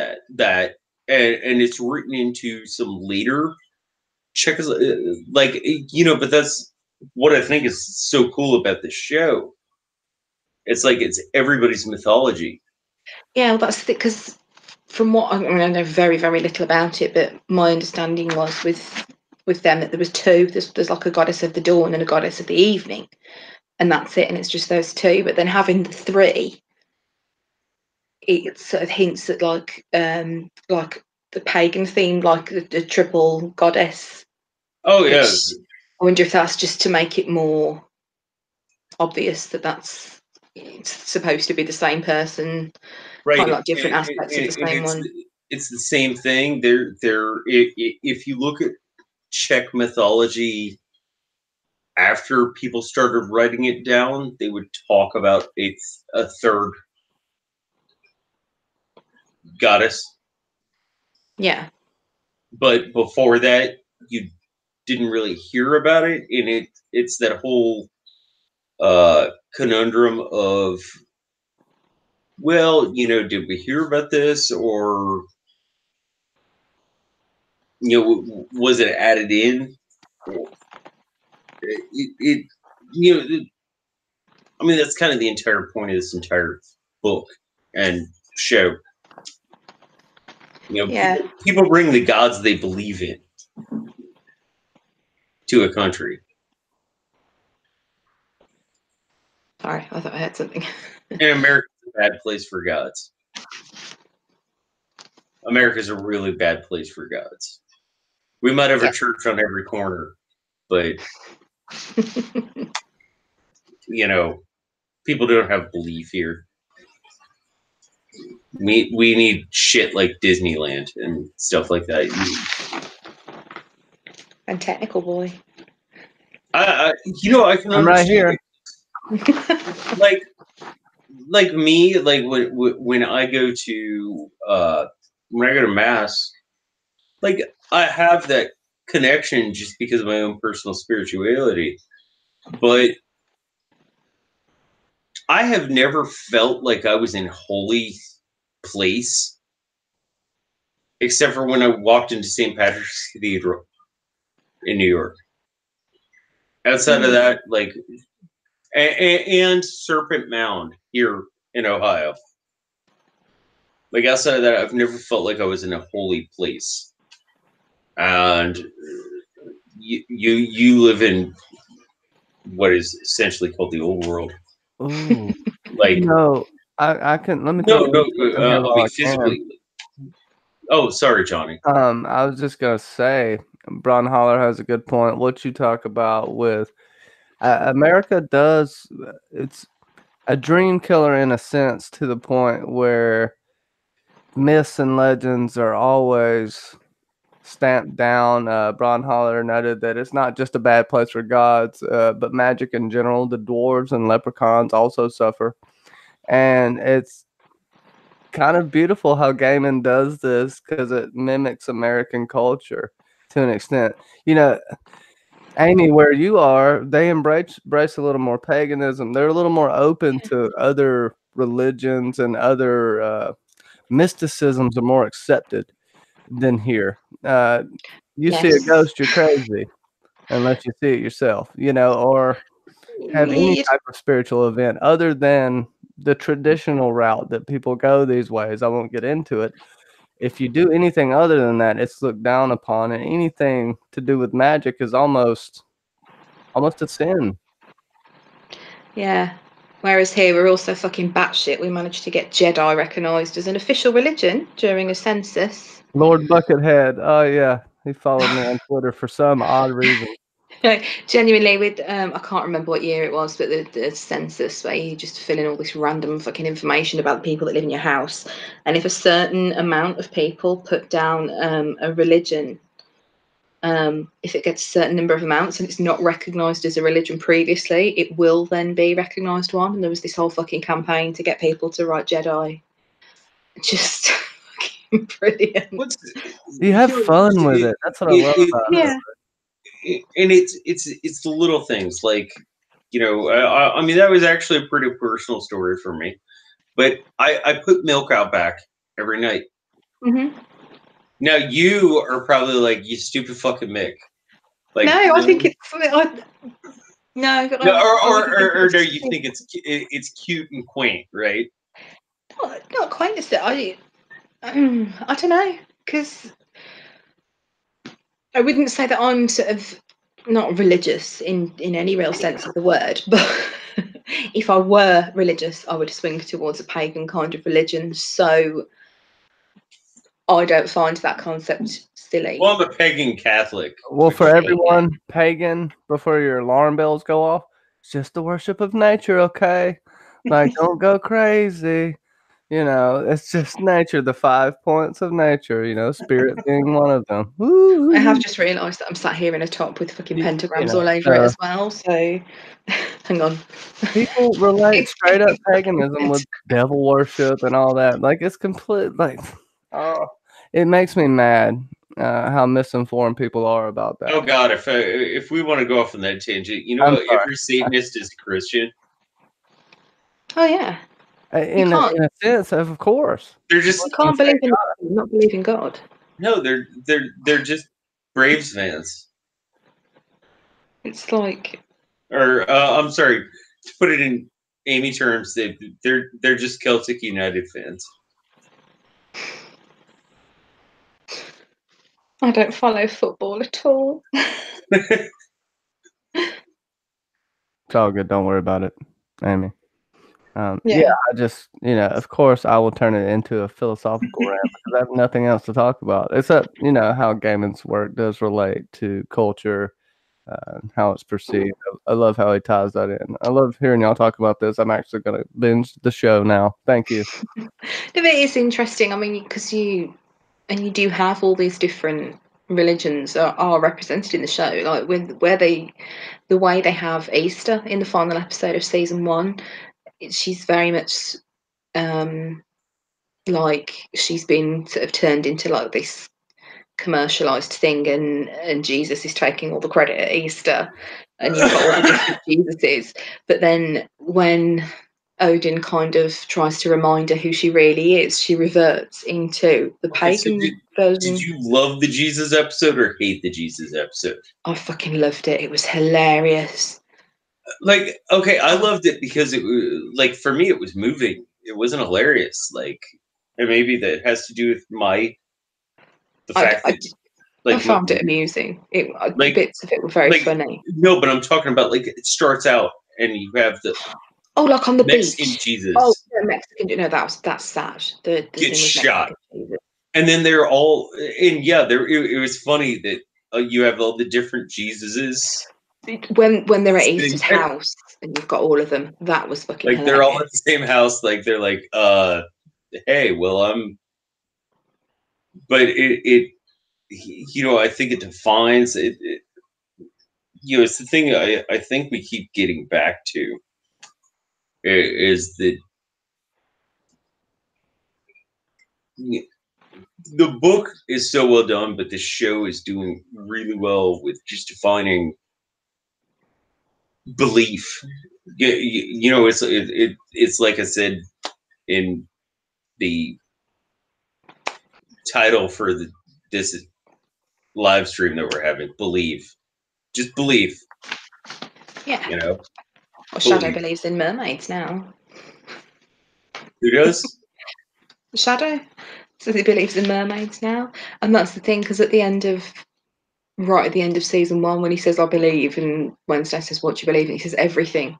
and it's written into some later but that's what I think is so cool about this show. It's like it's everybody's mythology. Yeah, well, that's because from what I mean, I know very, very little about it, but my understanding was with them that there was two. There's like a goddess of the dawn and a goddess of the evening, and that's it. And it's just those two. But then having the three, it sort of hints at like the pagan theme, like the triple goddess. Oh yeah. I wonder if that's just to make it more obvious that that's it's supposed to be the same person, Right. kind of like different aspects of the same one. It's the same thing. If you look at Czech mythology, after people started writing it down, they would talk about a third goddess. Yeah. But before that, you didn't really hear about it, and it's that whole conundrum of, well, did we hear about this, or was it added in? I mean, that's kind of the entire point of this entire book and show. Yeah. People bring the gods they believe in to a country. Sorry, I thought I had something. And America's a bad place for gods. America's a really bad place for gods. We might have a church on every corner, but people don't have belief here. We need shit like Disneyland and stuff like that. And technical boy. I can understand. I'm right here. like me, like when I go to mass, like I have that connection just because of my own personal spirituality, but I have never felt like I was in holy place, except for when I walked into St. Patrick's Cathedral in New York. Outside of that, like, and Serpent Mound here in Ohio. Like outside of that, I've never felt like I was in a holy place. And you live in what is essentially called the old world. Ooh. Like No, I can let me no, throw something here I while mean I physically. Oh, sorry, Johnny. I was just gonna say, Bron Holler has a good point. What you talk about with America does, it's a dream killer in a sense, to the point where myths and legends are always stamped down. Bron Holler noted that it's not just a bad place for gods, but magic in general. The dwarves and leprechauns also suffer, and it's kind of beautiful how Gaiman does this because it mimics American culture to an extent. Amy, where you are, they embrace a little more paganism. They're a little more open to other religions, and other mysticisms are more accepted than here. You see a ghost, you're crazy, unless you see it yourself, or have any type of spiritual event other than the traditional route that people go these ways. I won't get into it. if you do anything other than that, it's looked down upon, and anything to do with magic is almost a sin. Yeah. Whereas here we're also fucking batshit. We managed to get Jedi recognised as an official religion during a census. Lord Buckethead. Oh yeah, he followed me on Twitter for some odd reason. Genuinely, with I can't remember what year it was, but the census where you just fill in all this random fucking information about the people that live in your house, and if a certain amount of people put down a religion, if it gets a certain number of amounts and it's not recognised as a religion previously, it will then be recognised one. And there was this whole fucking campaign to get people to write Jedi. Just fucking brilliant. You have fun with it. That's what I love about it. Yeah. And it's the little things, like, you know, I mean, that was actually a pretty personal story for me, but I put milk out back every night. Mm-hmm. Now you are probably like, you stupid fucking Mick. Like, No, I think it's no, but or no, you think it's cute and quaint, right? not quite as that. I don't know, because I wouldn't say that I'm sort of not religious in any real sense of the word, but if I were religious, I would swing towards a pagan kind of religion. So I don't find that concept silly. Well, I'm a pagan Catholic. Well, for everyone, pagan, before your alarm bells go off, it's just the worship of nature, okay? Like, don't go crazy. You know, it's just nature, the 5 points of nature, you know, spirit being one of them. Woo. I have just realised that I'm sat here in a top with fucking pentagrams all over it as well. So hang on. People relate straight up paganism with devil worship and all that. Like, it's complete, like, oh, it makes me mad how misinformed people are about that. Oh God, if we want to go off on that tangent, you know, every Satanist is a Christian. Oh yeah. In a sense, of course. They're just You can't believe in God, not believe in God. No, they're just Braves fans. It's like, or I'm sorry, to put it in Amy terms, they're just Celtic United fans. I don't follow football at all. It's all good. Don't worry about it, Amy. Yeah, I just, you know, of course, I will turn it into a philosophical rant because I have nothing else to talk about except, you know, how gaming's work does relate to culture, how it's perceived. I love how he ties that in. I love hearing y'all talk about this. I'm actually going to binge the show now. Thank you. No, but it is interesting. I mean, because you do have all these different religions are represented in the show, like the way they have Easter in the final episode of season 1. She's very much like she's been sort of turned into like this commercialized thing, and Jesus is taking all the credit at Easter, and you've got all the different Jesuses. But then when Odin kind of tries to remind her who she really is, she reverts into the pagan version. Did you love the Jesus episode or hate the Jesus episode? I fucking loved it. It was hilarious. Like, okay, I loved it because it was, like, for me, it was moving. It wasn't hilarious. Like, and maybe that has to do with the fact that, like, I found it amusing. Like, bits of it were very funny. No, but I'm talking about, like, it starts out and you have the like on the Mexican beach. Jesus. Oh, yeah, Mexican. No, that's sad. The Get shot, and then they're all, and yeah, it was funny that you have all the different Jesuses. When they're at Easter's house and you've got all of them, that was fucking like hilarious. They're all at the same house. Like they're like, hey, well, but it you know, I think it defines it. You know, it's the thing I think we keep getting back to is that the book is so well done, but the show is doing really well with just defining belief. You know, it's like I said in the title for this live stream that we're having. Believe, just believe. Yeah. You know. Well, Shadow believes in mermaids now. Who does? Shadow. So he believes in mermaids now, and that's the thing, because right at the end of season 1, when he says, "I believe," and Wednesday says, "What do you believe in?" He says, "Everything."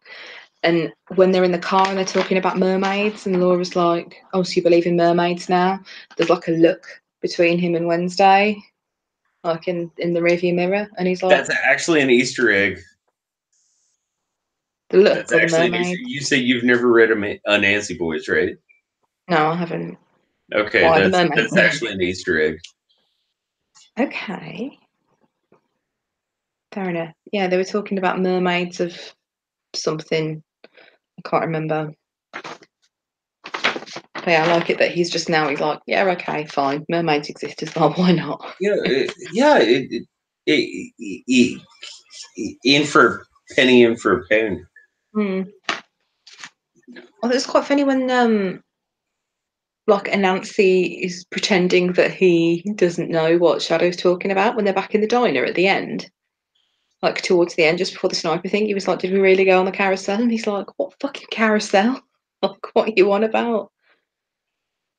And when they're in the car and they're talking about mermaids, and Laura's like, "Oh, so you believe in mermaids now?" There's like a look between him and Wednesday, like in the rearview mirror, and he's like, That's actually an Easter egg. "The look That's or the actually an mermaid?" You say you've never read a Nancy Boys, right? No, I haven't. Okay, Why the mermaid? that's actually an Easter egg. Okay, fair enough. Yeah, they were talking about mermaids of something. I can't remember. But yeah, I like it that he's like, "Yeah, okay, fine. Mermaids exist as well. Why not?" In for a penny, in for a pound. Hmm. Well, it's quite funny when like Anansi is pretending that he doesn't know what Shadow's talking about when they're back in the diner at the end. Like towards the end, just before the sniper thing, he was like, "Did we really go on the carousel?" And he's like, "What fucking carousel? Like, what are you on about?"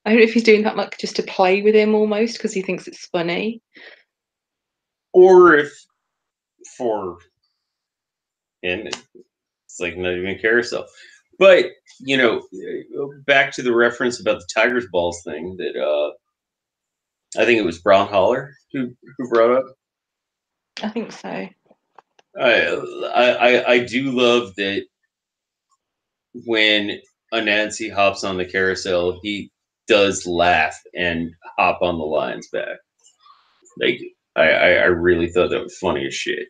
I don't know if he's doing that like just to play with him almost because he thinks it's funny. Or if for him, it's like not even carousel. But, back to the reference about the Tiger's Balls thing that I think it was Brown Holler who brought up. I think so. I do love that when Anansi hops on the carousel, he does laugh and hop on the lion's back. Like I really thought that was funny as shit.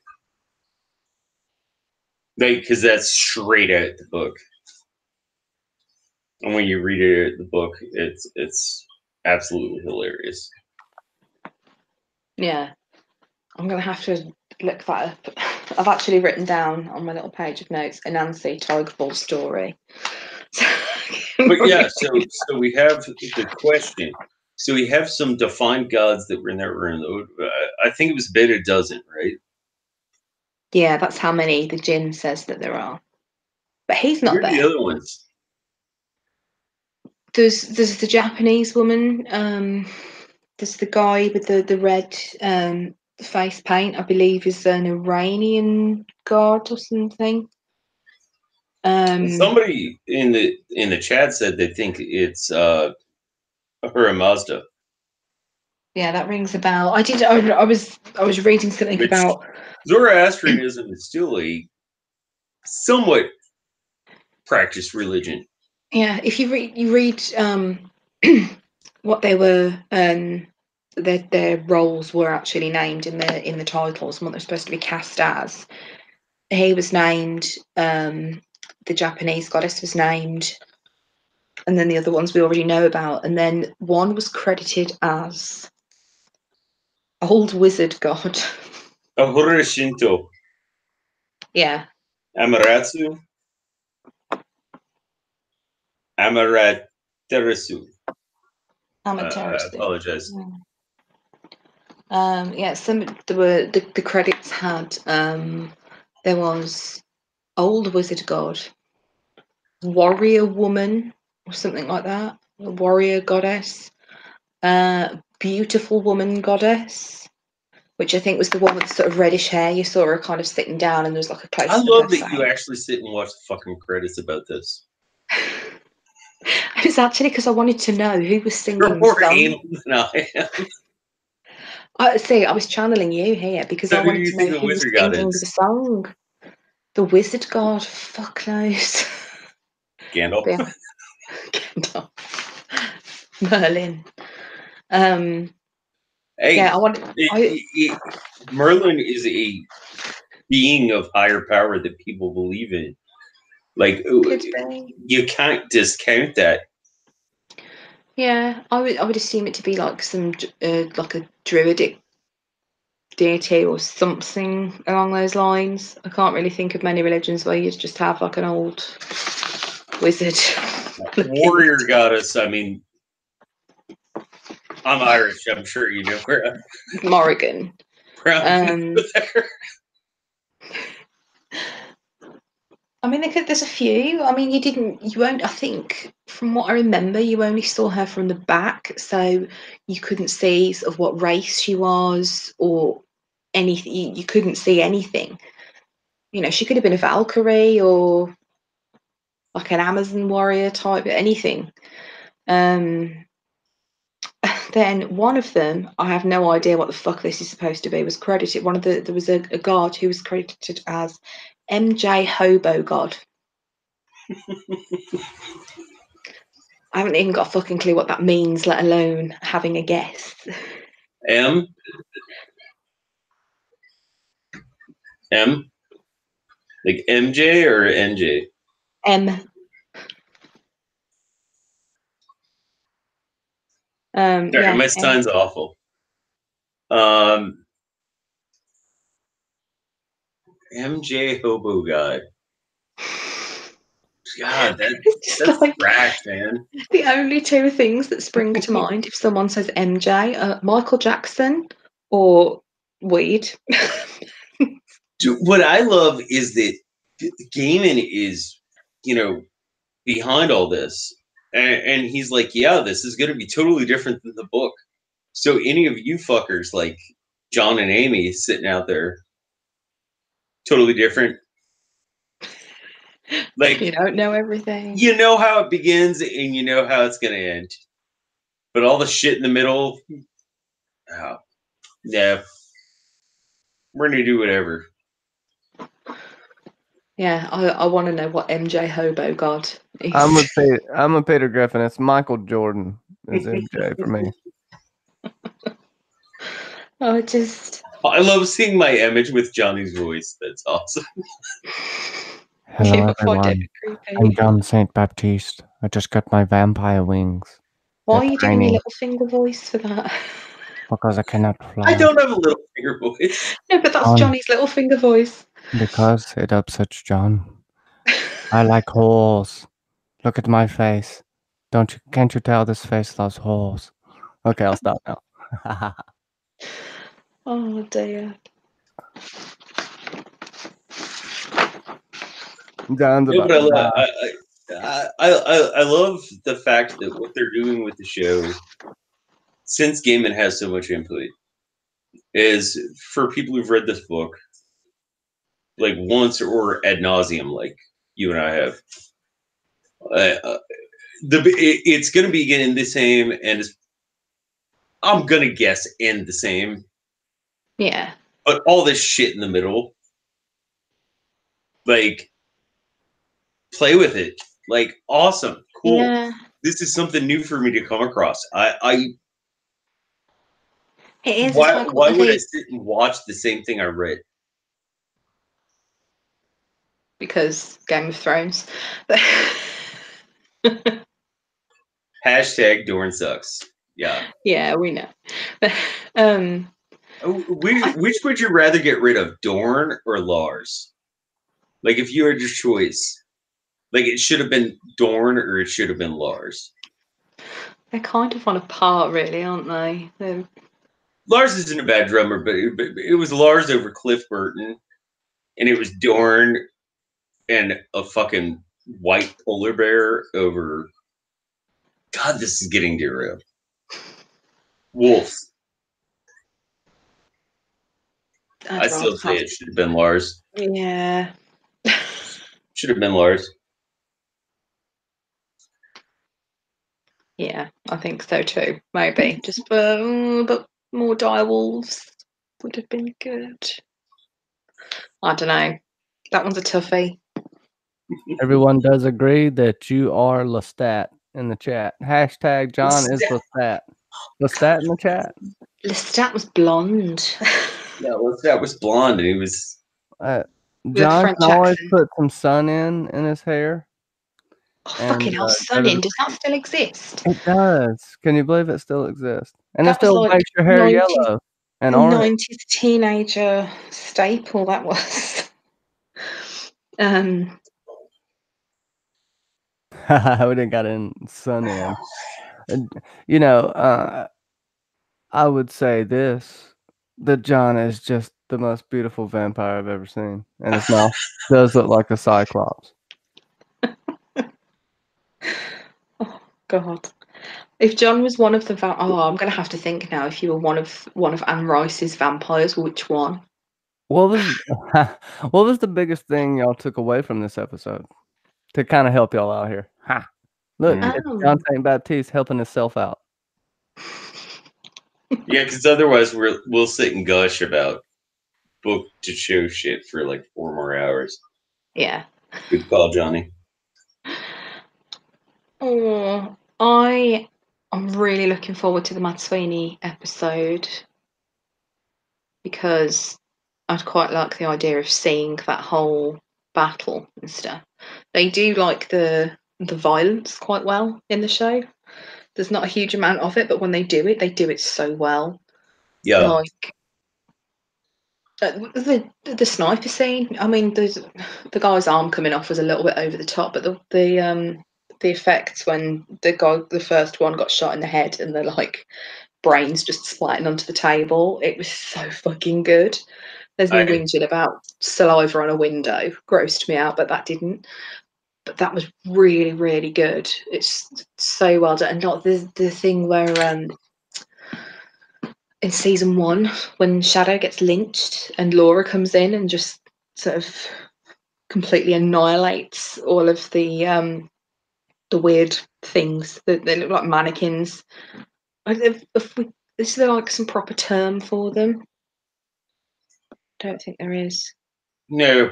Like, because that's straight out the book, and when you read it the book, it's absolutely hilarious. Yeah, I'm gonna have to look that up. I've actually written down on my little page of notes a Nancy Tiger Ball story. But yeah, so we have the question. So we have some defined gods that were in that room. I think it was about a dozen, right? Yeah, that's how many the Jinn says that there are. But he's Who not are the there. other ones? There's the Japanese woman. There's the guy with the red face paint. I believe is an Iranian god or something. Somebody in the chat said they think it's Ahura Mazda. Yeah, that rings a bell. I was reading something Which about Zoroastrianism is still a somewhat practiced religion. yeah. If you read what they were their roles were actually named in the titles and what they're supposed to be cast as. He was named. The Japanese goddess was named, and then the other ones we already know about. And then one was credited as old wizard god. Ahura Shinto. Yeah. Amaterasu. Amaterasu. I Amaterasu. apologize. Yeah, there were the credits had there was old wizard god, warrior woman or something like that, a warrior goddess, beautiful woman goddess, which I think was the one with the sort of reddish hair. You saw her kind of sitting down, and there was like a close I up of love her that you face. actually sit and watch the fucking credits about this. It's actually because I wanted to know who was singing You're the more song. anal than I am. I was channeling you here because So I who do wanted you to know think the who was wizard god singing the is? song. The wizard god, fuck knows. Gandalf. Yeah. Gandalf. Merlin. Hey, Yeah, Merlin is a being of higher power that people believe in. Like, could be. you can't discount that. Yeah, I would assume it to be like some like a druidic deity or something along those lines. I can't really think of many religions where you just have like an old wizard. Warrior goddess, I mean, I'm Irish, I'm sure you know where I'm Morrigan. proud there. I mean, there's a few. I mean, you won't, I think, from what I remember, you only saw her from the back, so you couldn't see sort of what race she was or anything. You couldn't see anything. You know, she could have been a Valkyrie or like an Amazon warrior type, anything. Then one of them, I have no idea what the fuck this is supposed to be, was credited. There was a god who was credited as MJ Hobo God. I haven't even got a fucking clue what that means, let alone having a guess. M, like MJ or NJ? M. Sorry, Yeah, my M. sign's awful. MJ Hobo God. God, that's like trash, man. the only two things that spring to mind if someone says MJ, Michael Jackson or weed. Dude, what I love is that Gaiman is, behind all this, and he's like, yeah, this is going to be totally different than the book. So any of you fuckers like John and Amy sitting out there, totally different. Like, you don't know everything. you know how it begins and you know how it's going to end, but all the shit in the middle, oh, yeah, we're going to do whatever. Yeah, I want to know what MJ Hobo God is. I'm a Peter Griffin. It's Michael Jordan is MJ for me. I love seeing my image with Johnny's voice. That's awesome. Hello, everyone. I'm John St. Baptiste. I just got my vampire wings. Why are you doing your little finger voice for that? Because I cannot fly. I don't have a little finger voice. No, but that's Johnny's little finger voice. Because it upsets John. I like whores. Look at my face. Can't you tell this face loves whores? Okay, I'll stop now. Oh dear. John's about No, to but I love the fact that what they're doing with the show, since Gaiman has so much input, is for people who've read this book, like once or ad nauseum, like you and I have. It's going to be in the same, and I'm going to guess end the same. Yeah. But all this shit in the middle, like, play with it. Like, awesome, cool. Yeah. This is something new for me to come across. It is. Why would I sit and watch the same thing I read? Because Game of Thrones. Hashtag Dorn sucks. Yeah. Yeah, we know. Which would you rather get rid of, Dorn or Lars? Like, if you had your choice, like it should have been Dorn or it should have been Lars. They're kind of on a par, really, aren't they? Lars isn't a bad drummer, but it was Lars over Cliff Burton, and it was Dorn and a fucking white polar bear over. God, this is getting derailed. Wolf. I still say it should have been Lars. Yeah. Should have been Lars. Yeah, I think so too. Maybe just but more direwolves would have been good. I don't know. That one's a toughie. Everyone does agree that you are Lestat in the chat. Hashtag John is Lestat. Lestat in the chat. Lestat was blonde. Yeah, Lestat was blonde, and he was. John can always put some sun in his hair. Oh, fucking hell, sunning. Does that still exist? It does. Can you believe it still exists? And it still makes your hair yellow and orange. 90s teenager staple, that was. We didn't got in sun in. I would say this, that John is just the most beautiful vampire I've ever seen, and his mouth does look like a cyclops. Oh God. If John was one of the I'm gonna have to think now. If you were one of Anne Rice's vampires, which one? What was what was the biggest thing y'all took away from this episode to kind of help y'all out here? Ha! Look, it's John St. Baptiste helping himself out. Yeah, because otherwise we'll sit and gush about book to show shit for like 4 more hours. Yeah. Good call, Johnny. Oh, I'm really looking forward to the Mad Sweeney episode because I'd quite like the idea of seeing that whole battle and stuff. They do like the violence quite well in the show. There's not a huge amount of it, but when they do it so well. Yeah. Like the sniper scene. I mean, the guy's arm coming off was a little bit over the top, but the effects when the first one got shot in the head and the like brains just splatting onto the table, it was so fucking good. There's me whinging about saliva on a window, grossed me out, but that didn't. But that was really, really good. It's so well done. And not the thing where in season 1 when Shadow gets lynched and Laura comes in and just sort of completely annihilates all of the weird things that they look like mannequins. Is there like some proper term for them? Don't think there is. No,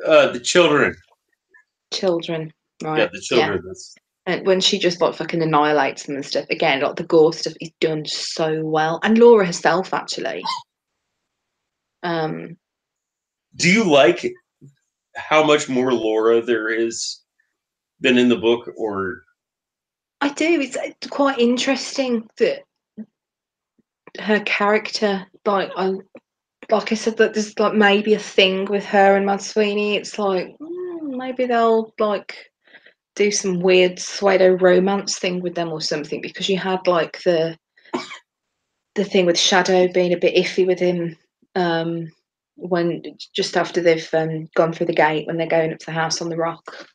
the children. Children, right? Yeah, the children. Yeah. And when she just like fucking annihilates them and stuff, again, like the gore stuff is done so well, and Laura herself actually. Do you like how much more Laura there is than in the book, or? I do. It's quite interesting that her character, like I said, that there's like maybe a thing with her and Mad Sweeney. It's like maybe they'll like do some weird pseudo romance thing with them or something, because you had like the thing with Shadow being a bit iffy with him when just after they've gone through the gate when they're going up to the house on the rock.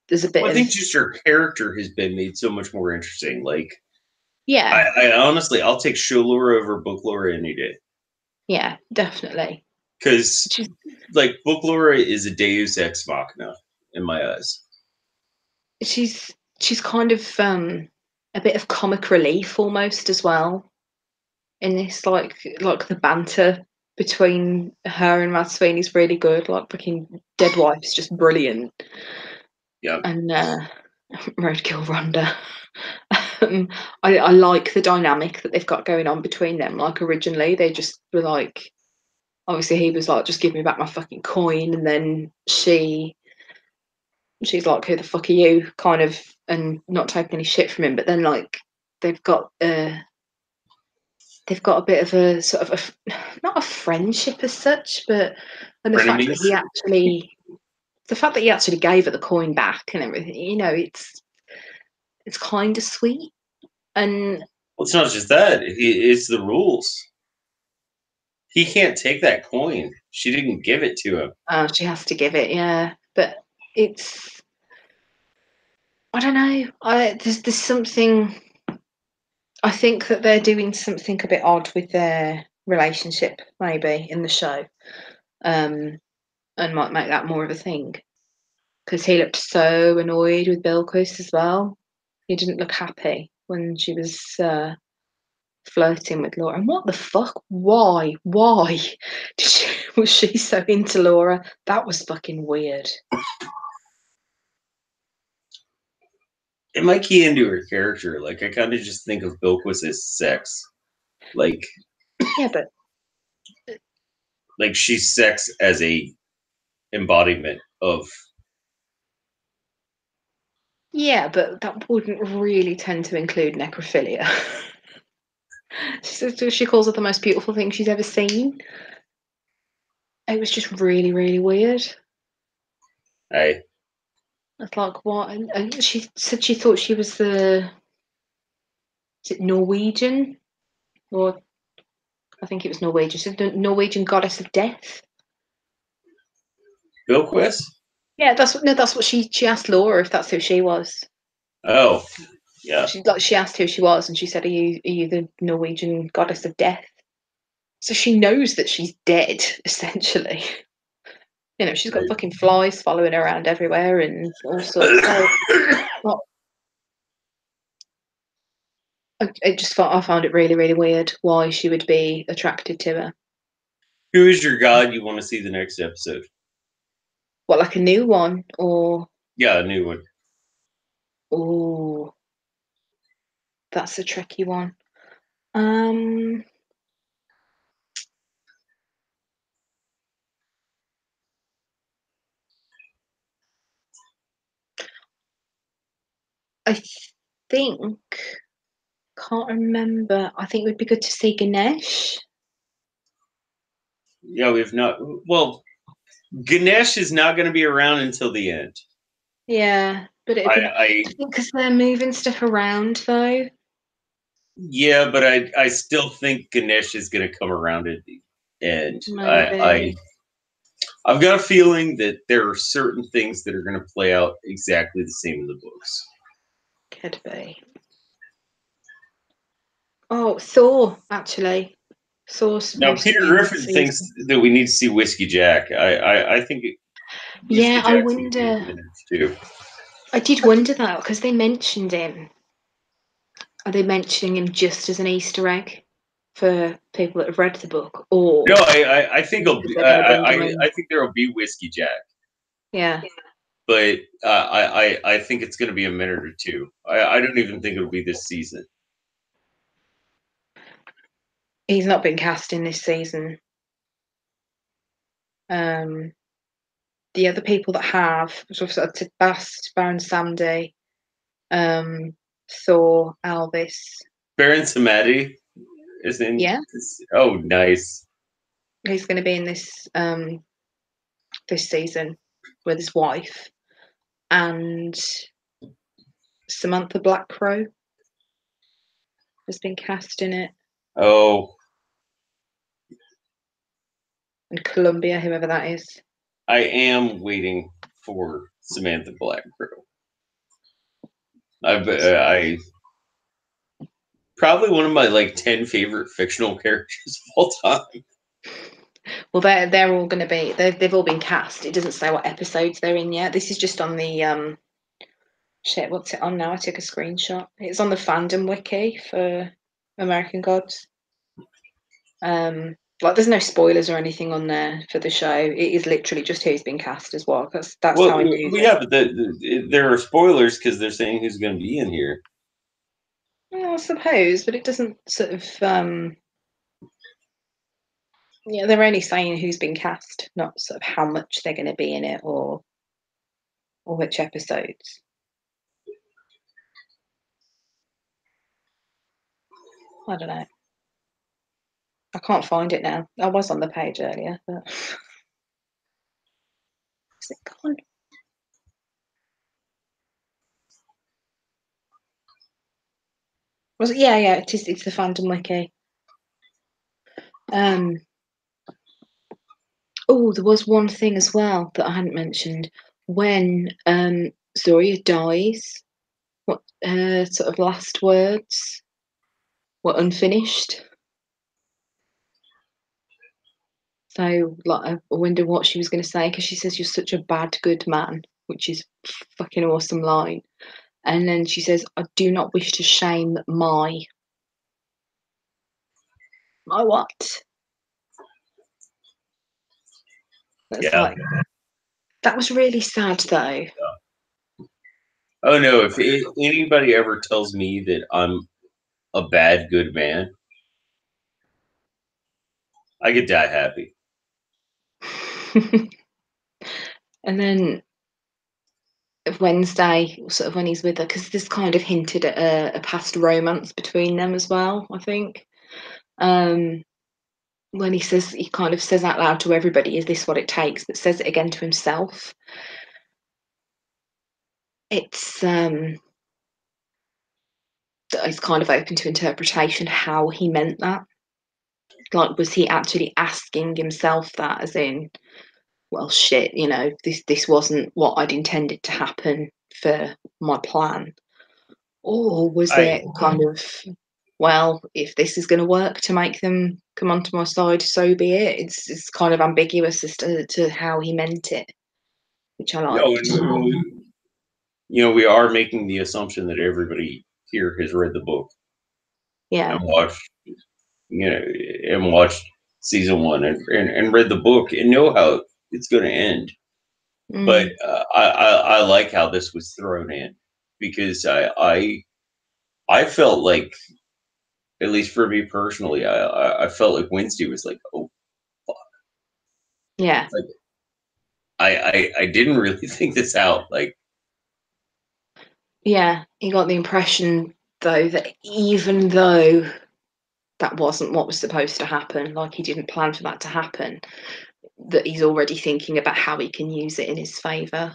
There's a bit. I think just her character has been made so much more interesting. Like, yeah, I honestly, I'll take show Laura over book Laura any day. Yeah, definitely. Because, like, book Laura is a Deus Ex Machina in my eyes. She's kind of a bit of comic relief almost as well. In this, like the banter between her and Mad Sweeney's really good. Like fucking Dead Wife's just brilliant. Yeah. And Roadkill Rhonda. I like the dynamic that they've got going on between them. Like originally they just were like, obviously he was like, just give me back my fucking coin, and then she's like, who the fuck are you, kind of, and not taking any shit from him. But then like they've got a bit of a sort of not a friendship as such, but the fact that he actually gave her the coin back and everything, you know, it's kind of sweet. And well, it's not just that; it's the rules. He can't take that coin. She didn't give it to him. She has to give it, yeah. But it's, I don't know. There's something. I think that they're doing something a bit odd with their relationship, maybe in the show, and might make that more of a thing. Because he looked so annoyed with Bilquis as well. He didn't look happy when she was flirting with Laura. And what the fuck? Why? Was she so into Laura? That was fucking weird. It might key into her character. Like, I kind of just think of Bilquis as sex. Like, yeah, but like she's sex as a embodiment of. Yeah, but that wouldn't really tend to include necrophilia. She calls it the most beautiful thing she's ever seen. It was just really, really weird. Hey. It's like, what? And she said she thought she was is it Norwegian? Or I think it was Norwegian. She's the Norwegian goddess of death. Bilquist? Yeah, that's what she asked Laura if that's who she was. Oh, yeah. She asked who she was, and she said, "Are you the Norwegian goddess of death?" So she knows that she's dead, essentially. You know, she's got fucking flies following her around everywhere and all sorts. So, I found it really, really weird why she would be attracted to her. Who is your god you want to see the next episode? What, like a new one, or? Yeah, a new one. Oh, that's a tricky one. I think, can't remember. I think it would be good to see Ganesh. Yeah, we've not. Well, Ganesh is not going to be around until the end. Yeah, but it'd be I think because they're moving stuff around though. Yeah, but I still think Ganesh is going to come around at the end. Maybe. I've got a feeling that there are certain things that are going to play out exactly the same in the books. Could be. Oh, Thor, actually. Thor's Now, Peter Griffin thinks that we need to see Whiskey Jack. I think yeah, I wonder. Too. I did wonder that because they mentioned him. Are they mentioning him just as an Easter egg for people that have read the book, or no? I think I think there will be Whiskey Jack. Yeah, but I think it's going to be a minute or two. I don't even think it'll be this season. He's not been cast in this season. The other people that have, sort of Bast, Baron Samedi, Thor, Elvis. Baron Samedi is in. Yeah. Oh, nice. He's going to be in this this season with his wife, and Samantha Blackcrow has been cast in it. Oh. And Columbia, whoever that is. I am waiting for Samantha Blackcrow. I probably one of my 10 favorite fictional characters of all time. Well, they're all going to be. They've all been cast. It doesn't say what episodes they're in yet. This is just on the shit. What's it on now? I took a screenshot. It's on the fandom wiki for American Gods. There's no spoilers or anything on there for the show. It is literally just who's been cast as well. That's how I knew. Yeah, but there are spoilers because they're saying who's going to be in here. Well, I suppose, but it doesn't sort of. Yeah, they're only saying who's been cast, not sort of how much they're going to be in it or which episodes. I don't know. I can't find it now. I was on the page earlier, but is it gone? Was it? Yeah, it is. It's the fandom wiki. Oh, there was one thing as well that I hadn't mentioned. When Zoria dies, what her sort of last words were unfinished. So, I wonder what she was going to say because she says, "You're such a bad, good man," which is a fucking awesome line. And then she says, "I do not wish to shame my what?" That's that was really sad, though. Oh no! If anybody ever tells me that I'm a bad, good man, I could die happy. And then Wednesday, sort of when he's with her, because this kind of hinted at a past romance between them as well, I think. When he kind of says out loud to everybody, "Is this what it takes?" but says it again to himself. It's kind of open to interpretation how he meant that. like, was he actually asking himself that, as in, well, shit, you know, this wasn't what I'd intended to happen for my plan, or was I it kind of, well, if this is going to work to make them come onto my side, so be it. It's kind of ambiguous as to how he meant it, which I no, liked. we are making the assumption that everybody here has read the book Yeah. and watched, and watched season one and read the book and know how it's going to end. But I like how this was thrown in, because I felt like, at least for me personally, I felt like Wednesday was like, oh, Yeah. like I didn't really think this out. Like, Yeah. You got the impression, though, that even though that wasn't what was supposed to happen, like he didn't plan for that to happen, that he's already thinking about how he can use it in his favour.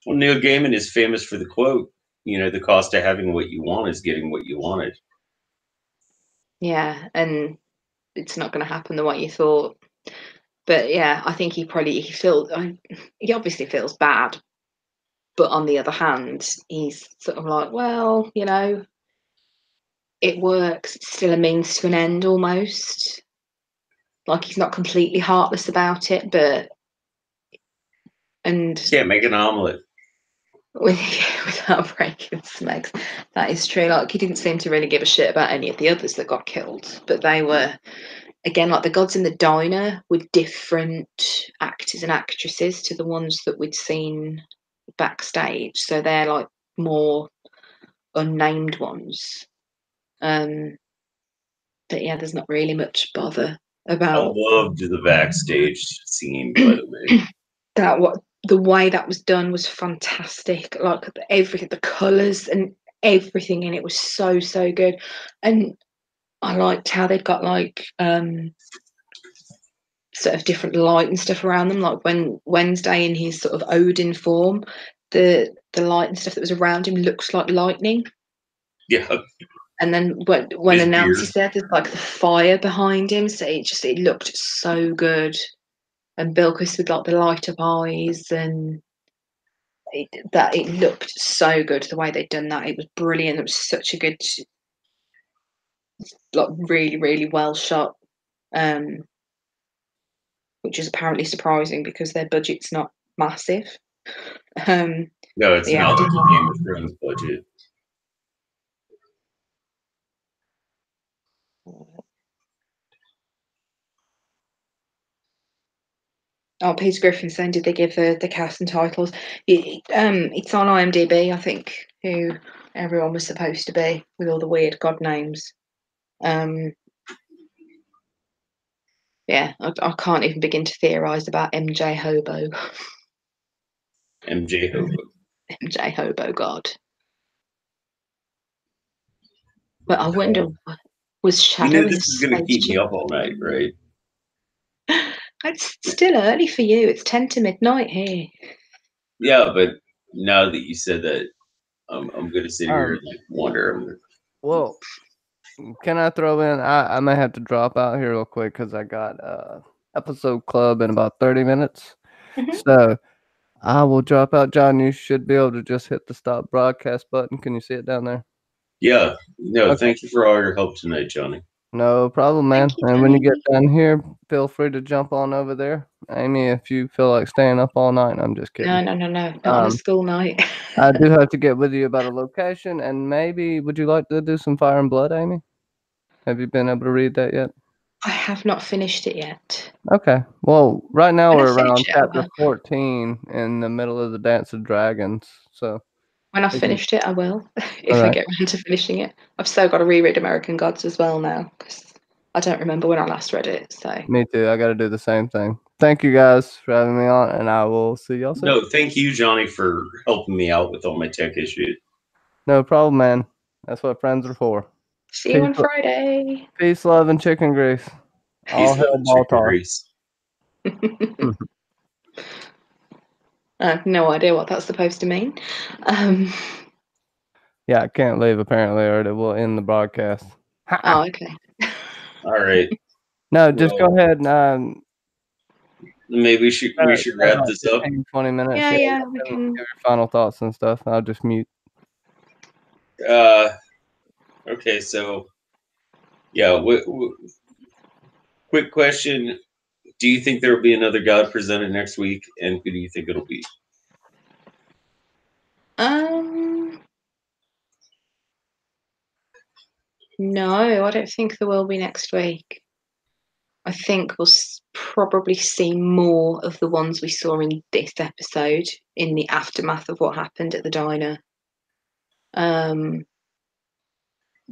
well, Neil Gaiman is famous for the quote, the cost of having what you want is getting what you wanted. Yeah, and it's not going to happen the way you thought. But yeah, I think he obviously feels bad, but on the other hand, he's sort of like, well, it works. It's still a means to an end almost. Like, he's not completely heartless about it, and Can't make an omelet. without breaking some eggs, that is true. Like, he didn't seem to really give a shit about any of the others that got killed, but they were, again, like the gods in the diner were different actors and actresses to the ones that we'd seen backstage. So they're like more unnamed ones. But yeah, there's not really much bother I about loved the backstage scene, by the way. that. What the way that was done was fantastic. Like, everything, the colours and everything in it was so good. And I liked how they'd got like sort of different light and stuff around them. Like, when Wednesday in his sort of Odin form, the light and stuff that was around him looks like lightning. Yeah, And then when his beard. Anansi said there's like the fire behind him, so it looked so good. And Bilquis with like the light up eyes, and it looked so good the way they'd done that. It was brilliant. It was such a good, like, really well shot. Which is apparently surprising because their budget's not massive. No, it's Yeah, not like a Game of Thrones budget. Oh, Peter Griffin saying, did they give the cast and titles? It's on IMDb, I think, who everyone was supposed to be, with all the weird god names. Yeah, I can't even begin to theorise about MJ Hobo. MJ Hobo. MJ Hobo God. But I wonder, was Shadow in This is going to keep me spaceship? up all night, right? It's still early for you. It's 10 to midnight here. Yeah, but now that you said that, I'm going to sit here and wonder. Well, can I throw in? I may have to drop out here real quick because I got episode club in about 30 minutes. So I will drop out. John, you should be able to just hit the stop broadcast button. Can you see it down there? Yeah, no, Okay. Thank you for all your help tonight, Johnny. No problem, man. Thank you, And when you get Johnny. done here, feel free to jump on over there. Amy, if you feel like staying up all night, I'm just kidding. No. Not on a school night. I do have to get with you about a location, and maybe would you like to do some Fire and Blood, Amy? Have you been able to read that yet? I have not finished it yet. Okay. Well, right now When I we're around finish it, I chapter will. 14 in the middle of the Dance of Dragons. So When I if you- finished it, I will. If I Alright. get around to finishing it. I've still got to reread American Gods as well now, because I don't remember when I last read it. So Me too. I got to do the same thing. Thank you guys for having me on, and I will see y'all soon. No, thank you, Johnny, for helping me out with all my tech issues. No problem, man. That's what friends are for. see you on Friday. Peace, love, and chicken grease. All Peace, love, hail and chicken Baltar. grease. I have no idea what that's supposed to mean. Yeah, I can't leave apparently, or it will end the broadcast. Oh, okay. All right. No, just Well, go ahead and maybe we should wrap this up. 15, 20 minutes. Yeah, we give can. your final thoughts and stuff. I'll just mute. Okay, so yeah, quick question: do you think there will be another god presented next week, and who do you think it'll be? No, I don't think there will be next week. I think we'll probably see more of the ones we saw in this episode in the aftermath of what happened at the diner.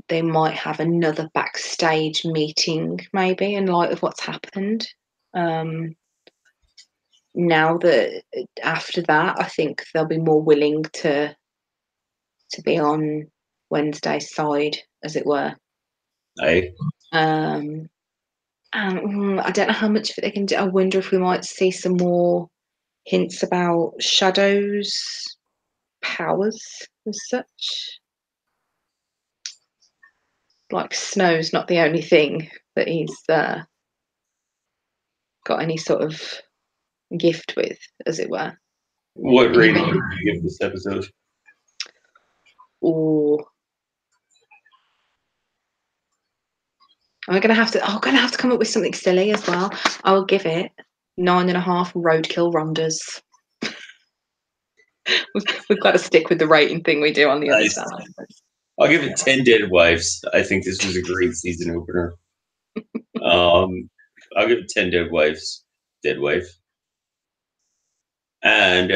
They might have another backstage meeting, maybe, in light of what's happened. Now that after that, I think they'll be more willing to be on Wednesday's side, as it were. And I don't know how much of it they can do. I wonder if we might see some more hints about Shadow's powers as such. Like Snow's not the only thing that he's got any sort of gift with, as it were. What rating would you give this episode? Or I'm gonna have to come up with something silly as well. I will give it 9.5 roadkill Rondas. We've got to stick with the rating thing we do on the other side. I'll give it 10 dead wives. I think this was a great season opener. I'll give it 10 dead wives. Dead wife. And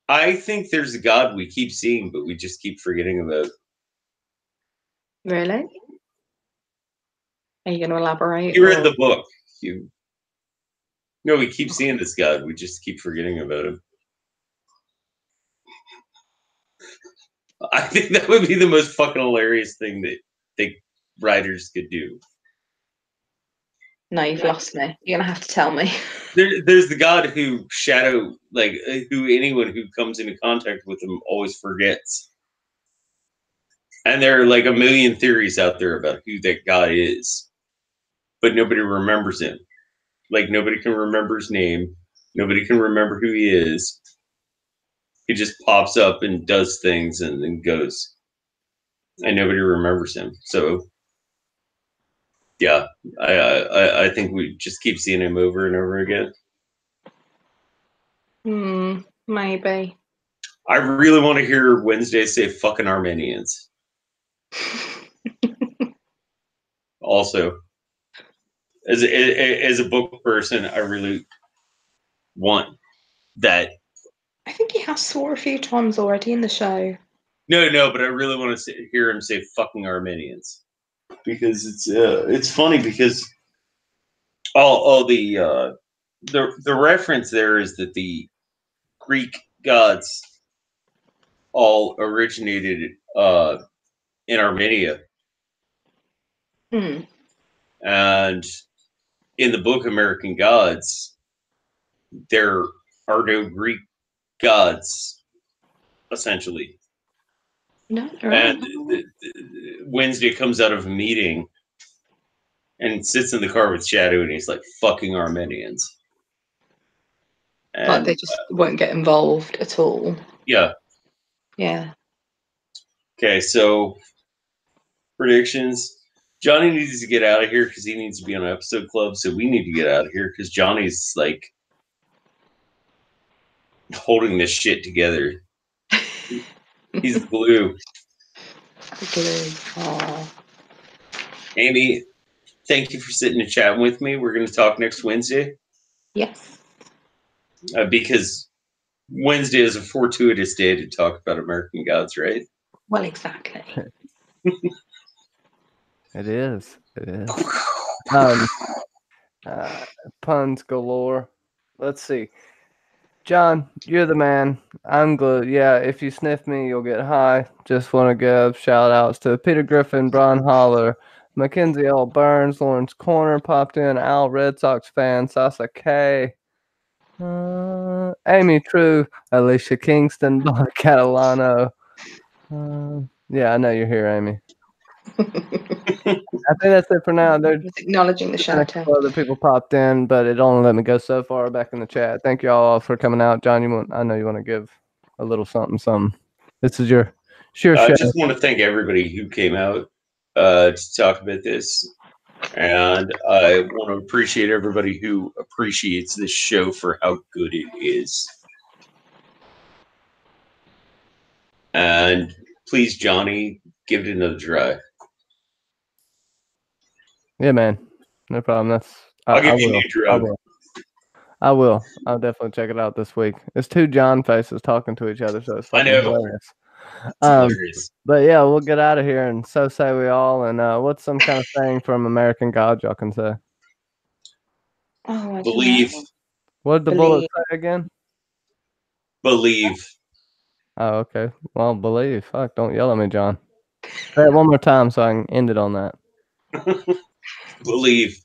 I think there's a god we keep seeing, but we just keep forgetting about. Really? Are you going to elaborate? You read the book. No, we keep seeing this god. We just keep forgetting about him. I think that would be the most fucking hilarious thing that writers could do. No, you've lost me. You're gonna have to tell me. There's the god who who anyone who comes into contact with him always forgets. And there are like a million theories out there about who that god is, but nobody remembers him. Like nobody can remember his name. Nobody can remember who he is. He just pops up and does things and then goes. And nobody remembers him. So yeah, I think we just keep seeing him over and over again. Maybe. I really want to hear Wednesday say fucking Armenians. Also, as a book person, I really want that. I think he has swore a few times already in the show. No, but I really want to hear him say fucking Armenians, because it's funny because all the reference there is that the Greek gods all originated in Armenia. And in the book American Gods, there are no Greek gods, essentially. No. And Wednesday comes out of a meeting and sits in the car with Shadow, and he's like, fucking Armenians. And, like they just won't get involved at all. Yeah. Yeah. Okay, so predictions. Johnny needs to get out of here because he needs to be on episode club. So we need to get out of here because Johnny's like holding this shit together. He's the glue. Amy, thank you for sitting and chatting with me. We're going to talk next Wednesday. Yes. Because Wednesday is a fortuitous day to talk about American Gods, right? Well, exactly. It is. Puns galore. Let's see. John, you're the man. I'm good. Yeah, if you sniff me, you'll get high. Just want to give shout outs to Peter Griffin, Brian Holler, Mackenzie L. Burns, Lawrence Corner popped in, Al Red Sox fan, Sasa K, Amy True, Alicia Kingston, Bobby Catalano. Yeah, I know you're here, Amy. I think that's it for now. There's Just acknowledging the a shout couple out. other people popped in, but it only let me go so far back in the chat. Thank you all for coming out. John, I know you want to give a little something. This is your show. I just want to thank everybody who came out to talk about this. And I want to appreciate everybody who appreciates this show for how good it is. And please, Johnny, give it another try. Yeah, man. No problem. I'll give you a new drug. I will. I'll definitely check it out this week. It's two John faces talking to each other, so it's fucking hilarious. It's hilarious. But yeah, we'll get out of here, and so say we all. And what's some kind of saying from American Gods y'all can say? Oh, I Believe. What did the bullet say again? Believe. Oh, okay. Well, believe. Fuck, don't yell at me, John. Say it one more time so I can end it on that. Believe.